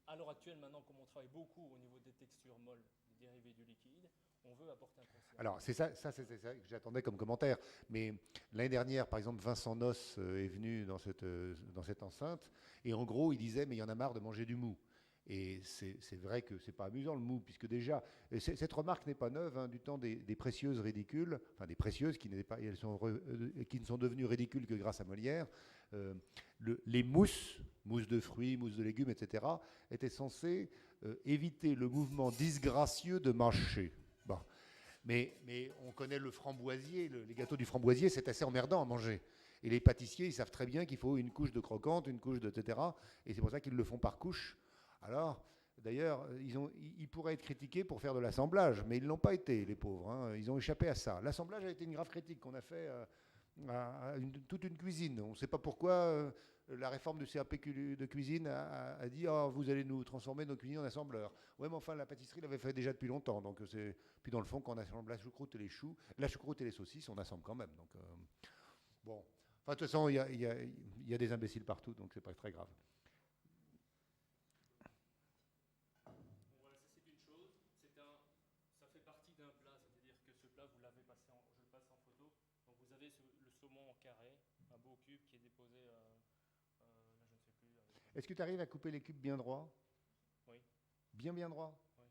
à l'heure actuelle, maintenant, comme on travaille beaucoup au niveau des textures molles, des dérivés du liquide, on veut apporter un croustillant. Alors, c'est ça que j'attendais comme commentaire. Mais l'année dernière, par exemple, Vincent Noss est venu dans cette enceinte, et en gros, il disait, mais il y en a marre de manger du mou. Et c'est vrai que c'est pas amusant le mou, puisque déjà, cette remarque n'est pas neuve, hein, du temps des précieuses ridicules, enfin des précieuses qui ne sont devenues ridicules que grâce à Molière. Les mousses de fruits, mousses de légumes, etc., étaient censées éviter le mouvement disgracieux de mâcher. Bon. Mais on connaît le framboisier, les gâteaux du framboisier, c'est assez emmerdant à manger. Et les pâtissiers, ils savent très bien qu'il faut une couche de croquante, une couche de etc. Et c'est pour ça qu'ils le font par couche. Alors, d'ailleurs, ils pourraient être critiqués pour faire de l'assemblage, mais ils ne l'ont pas été, les pauvres, hein. Ils ont échappé à ça. L'assemblage a été une grave critique qu'on a fait à toute une cuisine. On ne sait pas pourquoi la réforme du CAP de cuisine a dit oh, vous allez nous transformer nos cuisines en assembleurs. Oui, mais enfin, la pâtisserie l'avait fait déjà depuis longtemps. Donc puis dans le fond, quand on assemble la choucroute et les choux, la choucroute et les saucisses, on assemble quand même. Donc, bon. Enfin, de toute façon, il y a des imbéciles partout, donc c'est pas très grave. Voilà, ça c'est une chose. Ça fait partie d'un plat, c'est-à-dire que ce plat, je le passe en photo. Donc vous avez le saumon en carré, un beau cube qui est déposé, là je ne sais plus. Est-ce que tu arrives à couper les cubes bien droits? Oui. Bien droit? Oui.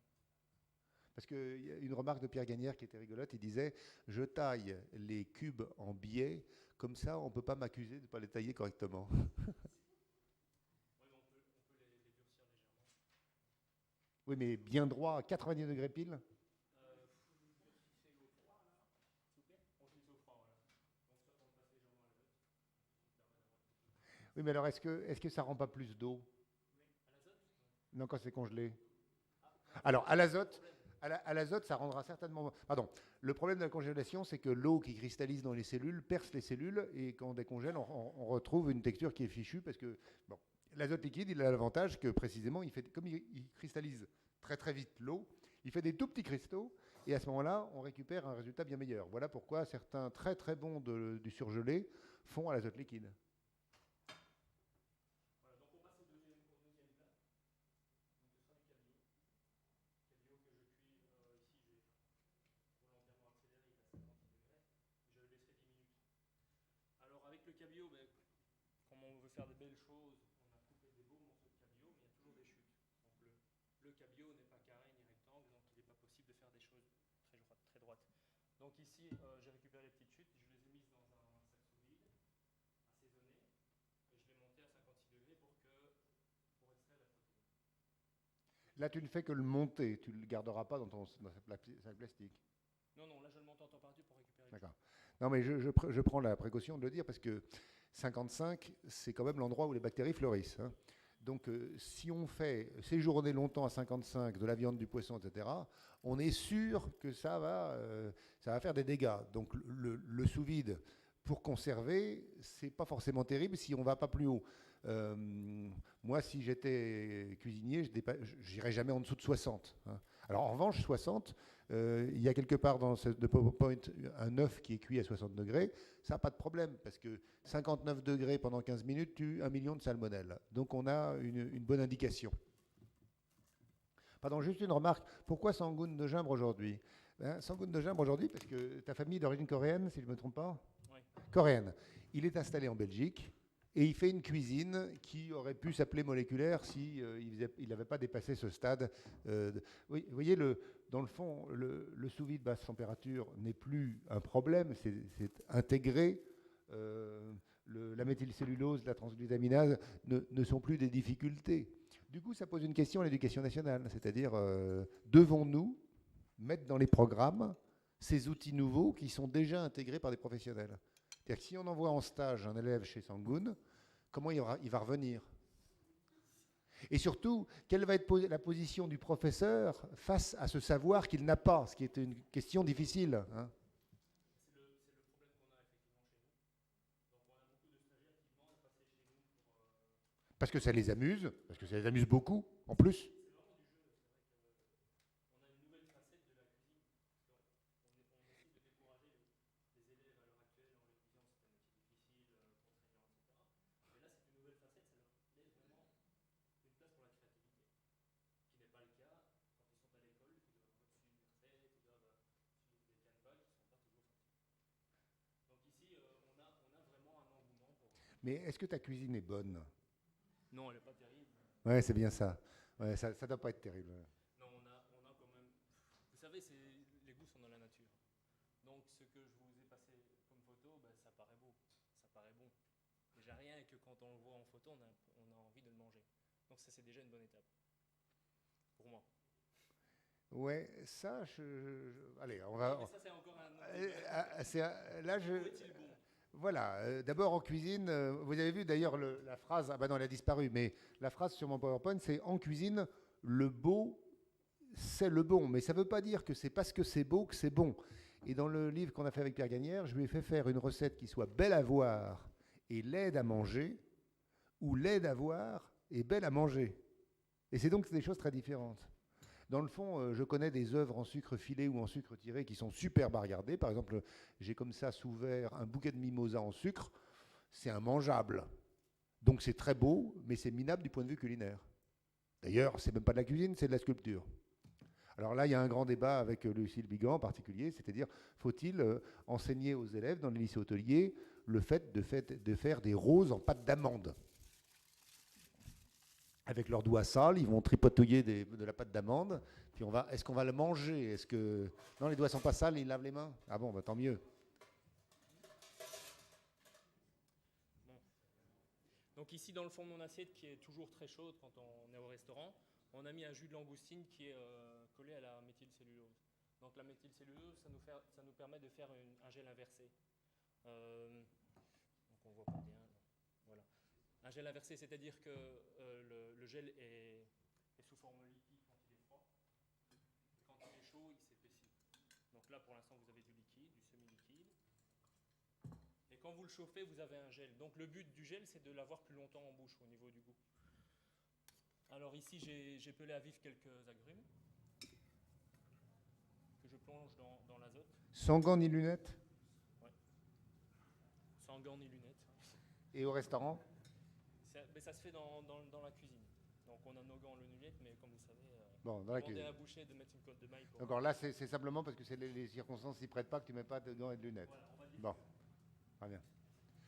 Parce qu'il y a une remarque de Pierre Gagnère qui était rigolote, il disait « Je taille les cubes en biais, comme ça on ne peut pas m'accuser de ne pas les tailler correctement. » Oui, mais on peut les durcir légèrement. Oui, mais bien droit, à 90 degrés pile? Oui, mais alors est-ce que ça ne rend pas plus d'eau? Non, quand c'est congelé. Alors, à l'azote, ça rendra certainement... Pardon, le problème de la congélation, c'est que l'eau qui cristallise dans les cellules perce les cellules, et quand on décongèle, on retrouve une texture qui est fichue, parce que, bon, l'azote liquide, il a l'avantage que, précisément, comme il cristallise très très vite l'eau, il fait des tout petits cristaux, et à ce moment-là, on récupère un résultat bien meilleur. Voilà pourquoi certains très très bons du surgelé font à l'azote liquide. Alors avec le cabillaud, comme on veut faire de belles choses, on a coupé des beaux morceaux de cabillaud, mais il y a toujours des chutes. Donc le cabillaud n'est pas carré ni rectangle, donc il n'est pas possible de faire des choses très droites. Donc ici, j'ai récupéré les petites chutes, je les ai mises dans un sac sous vide, assaisonné, et je l'ai monté à 56 degrés pour extraire la protéine. Là, tu ne fais que le monter, tu ne le garderas pas dans sac plastique. Non, là je le monte en température pour récupérer. D'accord. Non, mais je prends la précaution de le dire parce que 55, c'est quand même l'endroit où les bactéries fleurissent, hein. Donc, si on fait séjourner longtemps à 55 de la viande, du poisson, etc., on est sûr que ça va faire des dégâts. Donc, le sous-vide, pour conserver, c'est pas forcément terrible si on ne va pas plus haut. Moi, si j'étais cuisinier, je n'irais jamais en dessous de 60, hein. Alors, en revanche, 60, il y a quelque part dans ce PowerPoint un œuf qui est cuit à 60 degrés, ça n'a pas de problème, parce que 59 degrés pendant 15 minutes tue 1 million de salmonelles. Donc on a une bonne indication. Pardon, juste une remarque. Pourquoi Sangoun de Gimbre aujourd'hui? Sangoun de Gimbre aujourd'hui, parce que ta famille d'origine coréenne, si je ne me trompe pas? Oui. Coréenne. Il est installé en Belgique. Et il fait une cuisine qui aurait pu s'appeler moléculaire si il n'avait pas dépassé ce stade. Oui, vous voyez, dans le fond, le sous-vide basse température n'est plus un problème, c'est intégré. La méthylcellulose, la transglutaminase ne sont plus des difficultés. Du coup, ça pose une question à l'éducation nationale, c'est-à-dire devons-nous mettre dans les programmes ces outils nouveaux qui sont déjà intégrés par des professionnels? C'est-à-dire que si on envoie en stage un élève chez Sangoun, comment il va revenir? Et surtout, quelle va être la position du professeur face à ce savoir qu'il n'a pas, ce qui est une question difficile, hein. C'est le problème qu'on a effectivement chez nous. Donc on a beaucoup de stagiaires qui demandent de passer chez nous pour... Parce que ça les amuse beaucoup, en plus. C'est vraiment du jeu, c'est vrai qu'on a une nouvelle facette de la cuisine. On essaie de décourager les élèves à l'heure actuelle en les disant que c'est un métier difficile, contraignant, etc. Mais là, c'est une nouvelle facette, ça leur laisse vraiment une place pour la créativité, qui n'est pas le cas quand ils sont à l'école, qui doivent suivre des recettes, qui doivent suivre des canevas qui ne sont pas toujours faciles. Donc ici, on a vraiment un engouement pour... Mais est-ce que ta cuisine est bonne? Non, elle n'est pas terrible. Ouais, c'est bien ça. Ouais, ça ne doit pas être terrible. Non, on a quand même... Vous savez, les goûts sont dans la nature. Donc ce que je vous ai passé comme photo, ça paraît beau, ça paraît bon. Déjà rien que quand on le voit en photo, on a envie de le manger. Donc ça, c'est déjà une bonne étape. Pour moi. Ouais, ça, allez, on va... Mais ça, c'est encore un autre... là, Est-il bon? Voilà, d'abord en cuisine, vous avez vu d'ailleurs la phrase, ah bah non, elle a disparu, mais la phrase sur mon PowerPoint, c'est en cuisine, le beau, c'est le bon. Mais ça ne veut pas dire que c'est parce que c'est beau que c'est bon. Et dans le livre qu'on a fait avec Pierre Gagnère, je lui ai fait faire une recette qui soit belle à voir et laide à manger, ou laide à voir et belle à manger. Et c'est donc des choses très différentes. Dans le fond, je connais des œuvres en sucre filé ou en sucre tiré qui sont superbes à regarder. Par exemple, j'ai comme ça sous verre un bouquet de mimosa en sucre. C'est immangeable. Donc c'est très beau, mais c'est minable du point de vue culinaire. D'ailleurs, c'est même pas de la cuisine, c'est de la sculpture. Alors là, il y a un grand débat avec Lucille Bigan en particulier, c'est-à-dire, faut-il enseigner aux élèves dans les lycées hôteliers le fait de faire des roses en pâte d'amande? Avec leurs doigts sales, ils vont tripotouiller de la pâte d'amande, puis est-ce qu'on va le manger? Est-ce que non, les doigts sont pas sales, ils lavent les mains? Ah bon, bah, tant mieux. Bon. Donc ici, dans le fond de mon assiette, qui est toujours très chaude quand on est au restaurant, on a mis un jus de langoustine qui est collé à la méthylcellulose. Donc la méthylcellulose, ça nous permet de faire un gel inversé. Donc on voit pas bien. Voilà. Un gel inversé, c'est-à-dire que le gel est sous forme liquide quand il est froid. Et quand il est chaud, il s'épaissit. Donc là, pour l'instant, vous avez du liquide, du semi-liquide. Et quand vous le chauffez, vous avez un gel. Donc le but du gel, c'est de l'avoir plus longtemps en bouche au niveau du goût. Alors ici, j'ai pelé à vif quelques agrumes que je plonge dans l'azote. Sans gants ni lunettes? Ouais. Sans gants ni lunettes. Et au restaurant? Mais ça se fait dans la cuisine. Donc on a nos gants, nos lunettes, mais comme vous savez, bon, dans la demander cuisine. à un boucher de mettre une cotte de maille. D'accord, là c'est simplement parce que les circonstances s'y prêtent pas que tu mets pas de gants et de lunettes. Voilà, on va dire. Bon, très bien.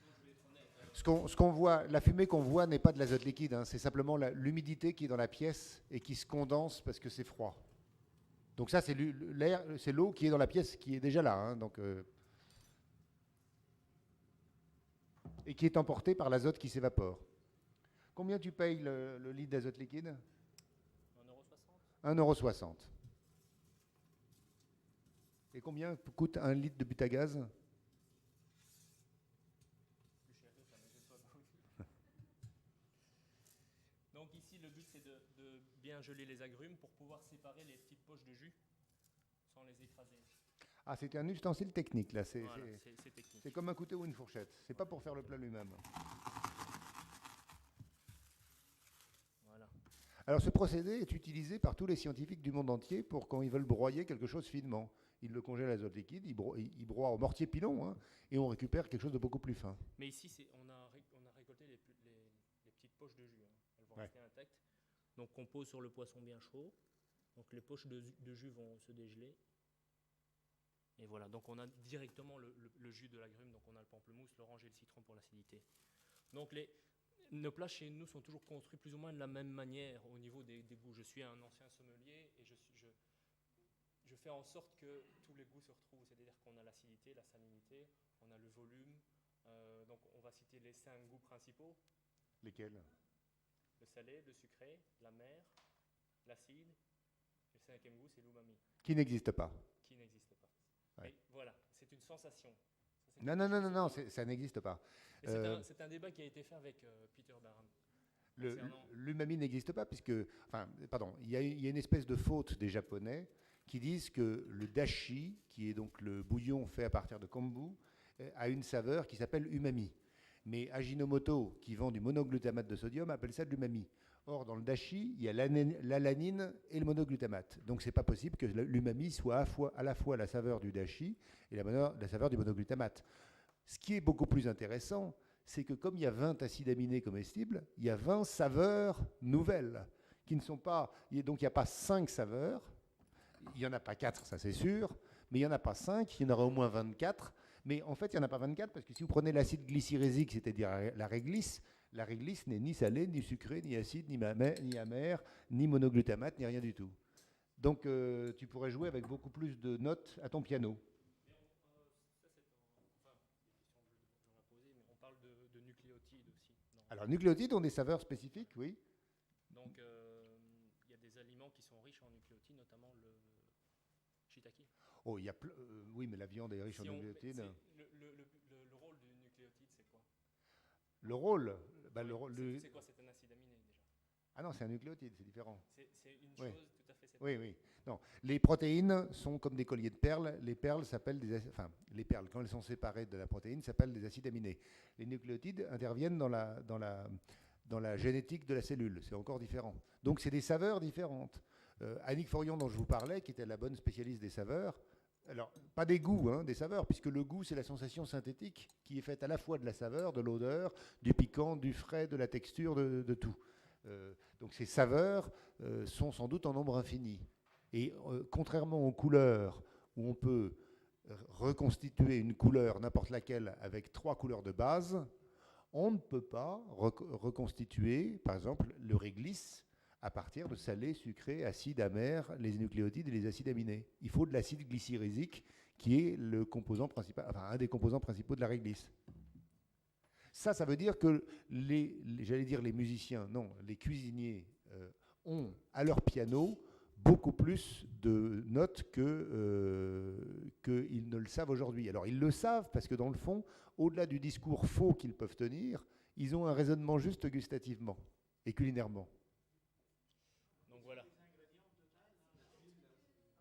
Non, je vais être honnête. Ce qu'on voit, la fumée qu'on voit n'est pas de l'azote liquide, hein, c'est simplement l'humidité qui est dans la pièce et qui se condense parce que c'est froid. Donc ça, c'est l'air, c'est l'eau qui est dans la pièce qui est déjà là, hein, donc, et qui est emportée par l'azote qui s'évapore. Combien tu payes le litre d'azote liquide? 1,60 €. 1,60 €. Et combien coûte un litre de butagaz? Plus cher que ça, mais je sais pas. Donc ici, le but, c'est de bien geler les agrumes pour pouvoir séparer les petites poches de jus sans les écraser. Ah, c'est un ustensile technique, là. Voilà, c'est technique. C'est comme un couteau ou une fourchette. C'est pas pour faire le plat lui-même. Voilà. Alors, ce procédé est utilisé par tous les scientifiques du monde entier pour quand ils veulent broyer quelque chose finement. Ils le congèlent à l'azote liquide, ils broient au mortier pilon, hein, et on récupère quelque chose de beaucoup plus fin. Mais ici, on a récolté les petites poches de jus. Hein. Elles vont rester intactes. Donc on pose sur le poisson bien chaud. Donc les poches de jus vont se dégeler. Et voilà, donc on a directement le jus de l'agrume, donc on a le pamplemousse, l'orange et le citron pour l'acidité. Donc nos plats chez nous sont toujours construits plus ou moins de la même manière au niveau des goûts. Je suis un ancien sommelier et je fais en sorte que tous les goûts se retrouvent, c'est-à-dire qu'on a l'acidité, la salinité, on a le volume. Donc on va citer les 5 goûts principaux. Lesquels? Le salé, le sucré, l'amer, l'acide. Le 5e goût, c'est l'umami. Qui n'existe pas. Qui n'existe pas. Ouais. Et voilà, c'est une sensation. Non, ça n'existe pas. C'est un débat qui a été fait avec Peter Barham. L'umami n'existe pas puisque, enfin, pardon, il y a une espèce de faute des Japonais qui disent que le dashi, qui est donc le bouillon fait à partir de kombu, a une saveur qui s'appelle umami. Mais Ajinomoto, qui vend du monoglutamate de sodium, appelle ça de l'umami. Or, dans le dashi, il y a l'alanine et le monoglutamate. Donc, c'est pas possible que l'umami soit à la fois la saveur du dashi et la saveur du monoglutamate. Ce qui est beaucoup plus intéressant, c'est que comme il y a 20 acides aminés comestibles, il y a 20 saveurs nouvelles qui ne sont pas... Donc, il n'y a pas 5 saveurs. Il n'y en a pas 4, ça c'est sûr. Mais il n'y en a pas 5, il y en aura au moins 24. Mais en fait, il n'y en a pas 24 parce que si vous prenez l'acide glycérésique, c'est-à-dire la réglisse n'est ni salée, ni sucrée, ni acide, ni amère, ni monoglutamate, ni rien du tout. Donc, tu pourrais jouer avec beaucoup plus de notes à ton piano. On parle de nucléotides aussi. Alors, nucléotides ont des saveurs spécifiques, oui. Donc, il y a des aliments qui sont riches en nucléotides, notamment le shiitake. Oh, oui, mais la viande est riche en nucléotides. Le rôle du Le rôle, C'est quoi? C'est un acide aminé déjà. Ah non, c'est un nucléotide, c'est différent. C'est une Oui. chose tout à fait séparée. Oui. Non, les protéines sont comme des colliers de perles. Les perles s'appellent les perles, quand elles sont séparées de la protéine, s'appellent des acides aminés. Les nucléotides interviennent dans la génétique de la cellule. C'est encore différent. Donc, c'est des saveurs différentes. Annick Forion, dont je vous parlais, qui était la bonne spécialiste des saveurs, alors, pas des goûts, des saveurs, puisque le goût, c'est la sensation synthétique qui est faite à la fois de la saveur, de l'odeur, du piquant, du frais, de la texture, de tout. Donc ces saveurs sont sans doute en nombre infini. Et contrairement aux couleurs, où on peut reconstituer une couleur, n'importe laquelle, avec 3 couleurs de base, on ne peut pas reconstituer, par exemple, le réglisse à partir de salé, sucré, acide, amer, les nucléotides et les acides aminés. Il faut de l'acide glycérésique, qui est le composant principal, enfin un des composants principaux de la réglisse. Ça veut dire que j'allais dire les musiciens, non, les cuisiniers ont à leur piano beaucoup plus de notes qu'ils ne le savent aujourd'hui. Alors ils le savent parce que dans le fond, au-delà du discours faux qu'ils peuvent tenir, ils ont un raisonnement juste gustativement et culinairement. Donc voilà.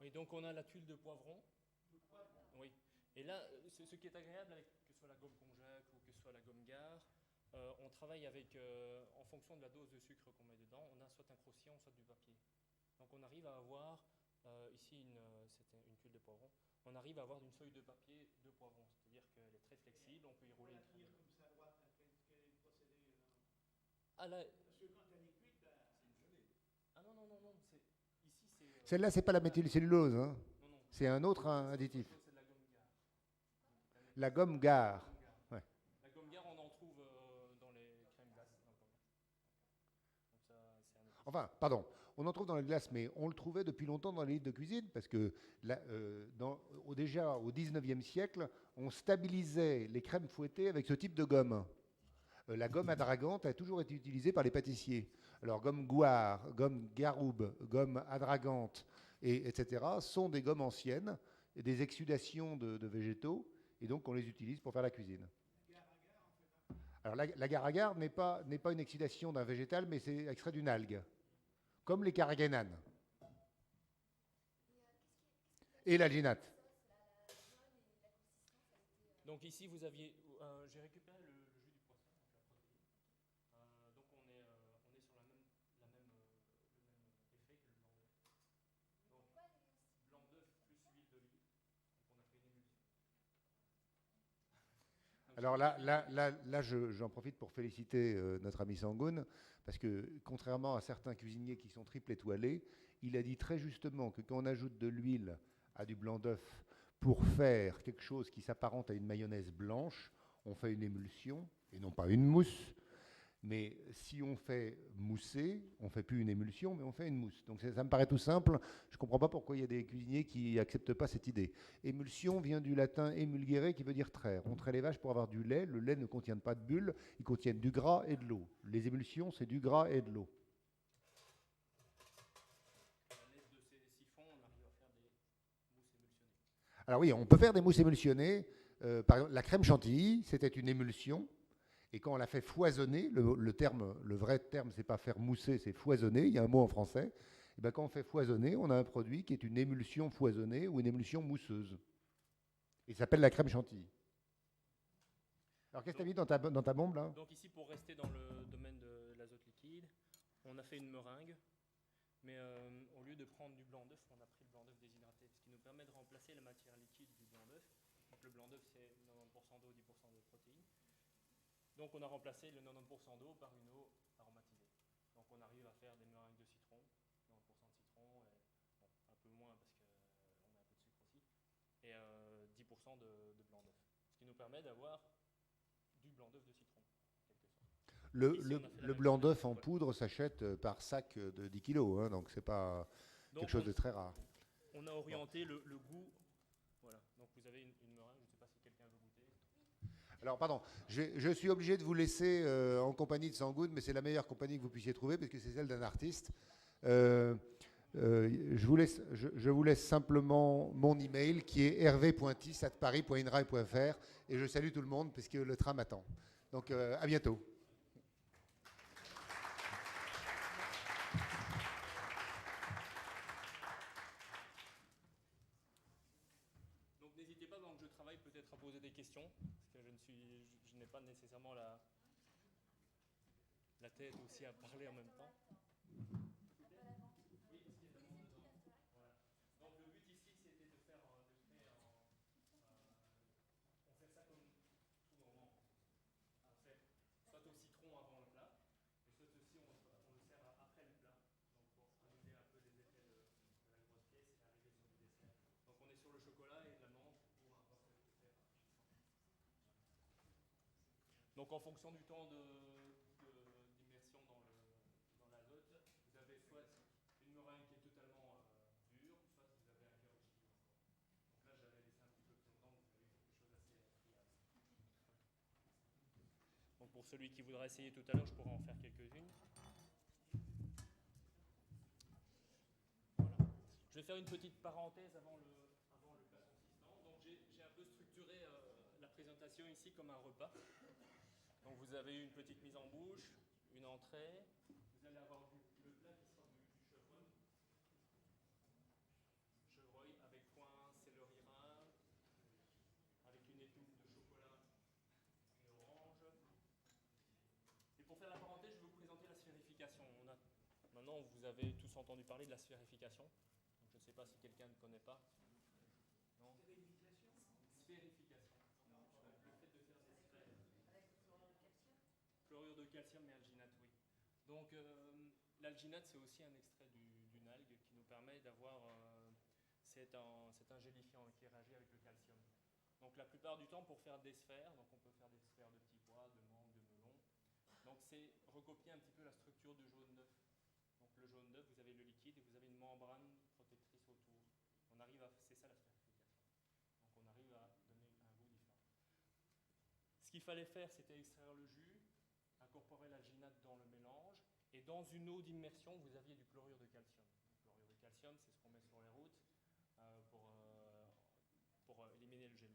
Oui, donc on a la tuile de poivron. Oui. Et là, ce qui est agréable avec que ce soit la gomme konjac ou que ce soit la gomme gare, on travaille avec, en fonction de la dose de sucre qu'on met dedans, on a soit un croustillant, soit du papier. Donc on arrive à avoir, ici c'était une tuile de poivron, on arrive à avoir une feuille de papier de poivron, c'est-à-dire qu'elle est très flexible, on peut y rouler une crème. Ah là, ah non, non, non, non, ici c'est... Celle-là, c'est pas la méthylcellulose, hein. Non, non. C'est un autre additif. C'est de la gomme gare. La gomme gare. Ouais. La gomme gare, on en trouve dans les crèmes glaces. Donc ça, c'est un autre. Enfin, pardon, on en trouve dans les glaces, mais on le trouvait depuis longtemps dans les livres de cuisine, parce que déjà au 19e siècle, on stabilisait les crèmes fouettées avec ce type de gomme. La gomme adragante a toujours été utilisée par les pâtissiers. Alors, gomme gouard, gomme garoube, gomme adragante, etc., sont des gommes anciennes, et des exsudations de végétaux, et donc on les utilise pour faire la cuisine. Alors, l'agar-agar n'est pas une exsudation d'un végétal, mais c'est extrait d'une algue, comme les carragénanes. Et l'alginate. Donc ici, vous aviez, j'ai récupéré le jus du poisson, donc la protéine. Donc on est sur le même effet que le blanc d'œuf. Donc blanc d'œuf plus huile d'olive, donc on a fait une émulsion. Alors là j'en profite pour féliciter notre ami Sangoun, parce que contrairement à certains cuisiniers qui sont triple étoilés, il a dit très justement que quand on ajoute de l'huile à du blanc d'œuf pour faire quelque chose qui s'apparente à une mayonnaise blanche, on fait une émulsion et non pas une mousse. Mais si on fait mousser, on ne fait plus une émulsion, mais on fait une mousse. Donc ça me paraît tout simple. Je ne comprends pas pourquoi il y a des cuisiniers qui n'acceptent pas cette idée. Émulsion vient du latin emulgere, qui veut dire traire. On traite les vaches pour avoir du lait. Le lait ne contient pas de bulles, il contient du gras et de l'eau. Les émulsions, c'est du gras et de l'eau. À l'aide de ces siphons, on arrive à faire des mousses émulsionnées. Alors oui, on peut faire des mousses émulsionnées. Par exemple, la crème chantilly, c'était une émulsion. Et quand on la fait foisonner, le vrai terme, c'est pas faire mousser, c'est foisonner. Il y a un mot en français. Et bien, quand on fait foisonner, on a un produit qui est une émulsion foisonnée ou une émulsion mousseuse. Il s'appelle la crème chantilly. Alors, qu'est-ce que tu as mis dans ta bombe là? Donc ici, pour rester dans le domaine de l'azote liquide, on a fait une meringue, mais au lieu de prendre du blanc d'œuf, on a pris le blanc d'œuf déshydraté, ce qui nous permet de remplacer la matière liquide du blanc d'œuf. Donc le blanc d'œuf, c'est 90% d'eau, 10% de protéines. Donc on a remplacé le 90% d'eau par une eau aromatisée. Donc on arrive à faire des meringues de citron, 90% de citron, et, bon, un peu moins parce qu'on a un peu de sucre aussi, et 10% de blanc d'œuf. Ce qui nous permet d'avoir du blanc d'œuf de citron, en quelque sorte. Le blanc d'œuf en poudre s'achète par sac de 10 kg, hein, donc c'est pas quelque chose de très rare. On a orienté le goût. Voilà, donc vous avez une meringue, je ne sais pas si quelqu'un veut goûter. Alors, pardon, je suis obligé de vous laisser en compagnie de Sangoun, mais c'est la meilleure compagnie que vous puissiez trouver, parce que c'est celle d'un artiste. Je vous laisse simplement mon email, qui est hervé.tis@paris.inrail.fr, et je salue tout le monde, parce que le train m'attend. Donc, à bientôt. pas nécessairement la tête aussi à parler en même temps. Oui, parce qu'il y a de la monde dedans. Voilà. Donc le but ici, c'était de créer on fait ça comme tout normand. On fait soit au citron avant le plat, et soit aussi on le sert après le plat. Donc pour annuler un peu les effets de la grosse pièce et arriver sur du dessert. Donc on est sur le chocolat et de la menthe pour apporter le côté rafraîchissant. Donc en fonction du temps d'immersion dans l'azote, vous avez soit une meringue qui est totalement dure, soit vous avez un cœur de chili encore. Donc là j'avais laissé un petit peu plus longtemps, vous avez quelque chose d'assez friable. Donc pour celui qui voudra essayer tout à l'heure, je pourrais en faire quelques-unes. Voilà. Je vais faire une petite parenthèse avant le plat consistant. Donc j'ai un peu structuré la présentation ici comme un repas. Donc vous avez une petite mise en bouche, une entrée, vous allez avoir le plat qui sera du chevreuil avec foin, céleri rhin, avec une étoupe de chocolat, une orange. Et pour faire la parenthèse, je vais vous présenter la sphérification. Maintenant, vous avez tous entendu parler de la sphérification. Donc, je ne sais pas si quelqu'un ne connaît pas. Non. Sphérification. Le fait de faire des sphères. Avec le chlorure de calcium. Chlorure de calcium et alginate, oui. Donc, l'alginate, c'est aussi un extrait d'une algue qui nous permet d'avoir c'est un gélifiant qui réagit avec le calcium. Donc, la plupart du temps, pour faire des sphères, donc on peut faire des sphères de petits pois, de mangue, de melon. Donc, c'est recopier un petit peu la structure du jaune d'œuf. Donc, le jaune d'œuf, vous avez le liquide et vous avez une membrane protectrice autour. C'est ça la sphérification. Donc, on arrive à donner un goût différent. Ce qu'il fallait faire, c'était extraire le jus, incorporer l'alginate dans le mélange, et dans une eau d'immersion, vous aviez du chlorure de calcium. Le chlorure de calcium, c'est ce qu'on met sur les routes pour éliminer le gel.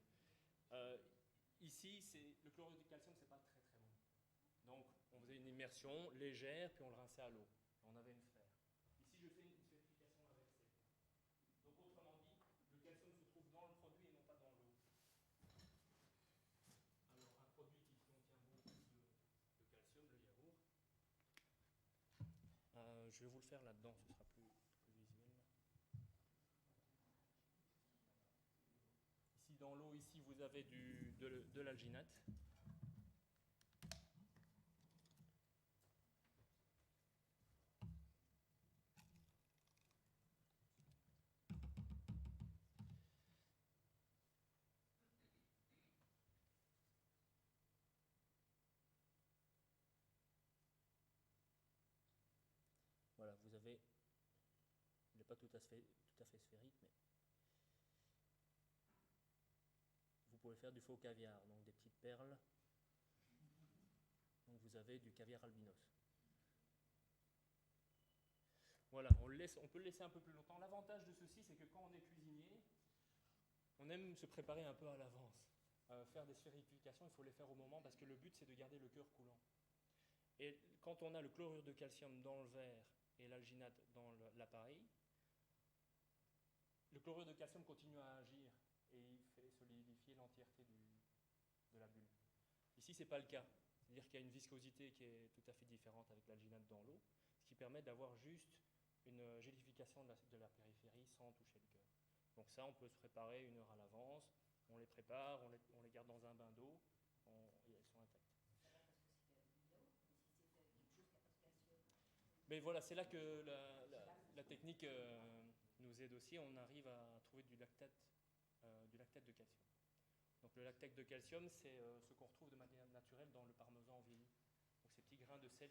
Ici, le chlorure de calcium, c'est pas très très bon. Donc, on faisait une immersion légère, puis on le rinçait à l'eau. On avait une sphère. Ici, je fais une sphérification inversée. Donc, autrement dit, le calcium se trouve dans le produit et non pas dans l'eau. Alors, un produit qui contient beaucoup de calcium, le yaourt. Je vais vous le faire là-dedans, ce sera plus visuel. Ici, dans l'eau, ici, vous avez de l'alginate. Voilà, vous avez, il n'est pas tout à fait sphérique, mais vous pouvez faire du faux caviar, donc des petites perles. Donc vous avez du caviar albinos. Voilà, on peut le laisser un peu plus longtemps. L'avantage de ceci, c'est que quand on est cuisinier, on aime se préparer un peu à l'avance. Faire des sphérifications, il faut les faire au moment parce que le but, c'est de garder le cœur coulant. Et quand on a le chlorure de calcium dans le verre et l'alginate dans l'appareil, le chlorure de calcium continue à agir et il fait solidifier l'entièreté de la bulle. Ici, ce n'est pas le cas. C'est-à-dire qu'il y a une viscosité qui est tout à fait différente avec l'alginate dans l'eau, ce qui permet d'avoir juste une gélification de la périphérie sans toucher le cœur. Donc ça, on peut se préparer 1 heure à l'avance, on les prépare, on les garde dans un bain d'eau, et elles sont intactes. Mais voilà, c'est là que la technique nous aide aussi. On arrive à trouver du lactate de calcium. Donc le lactate de calcium, c'est ce qu'on retrouve de manière naturelle dans le parmesan vieilli. Donc ces petits grains de sel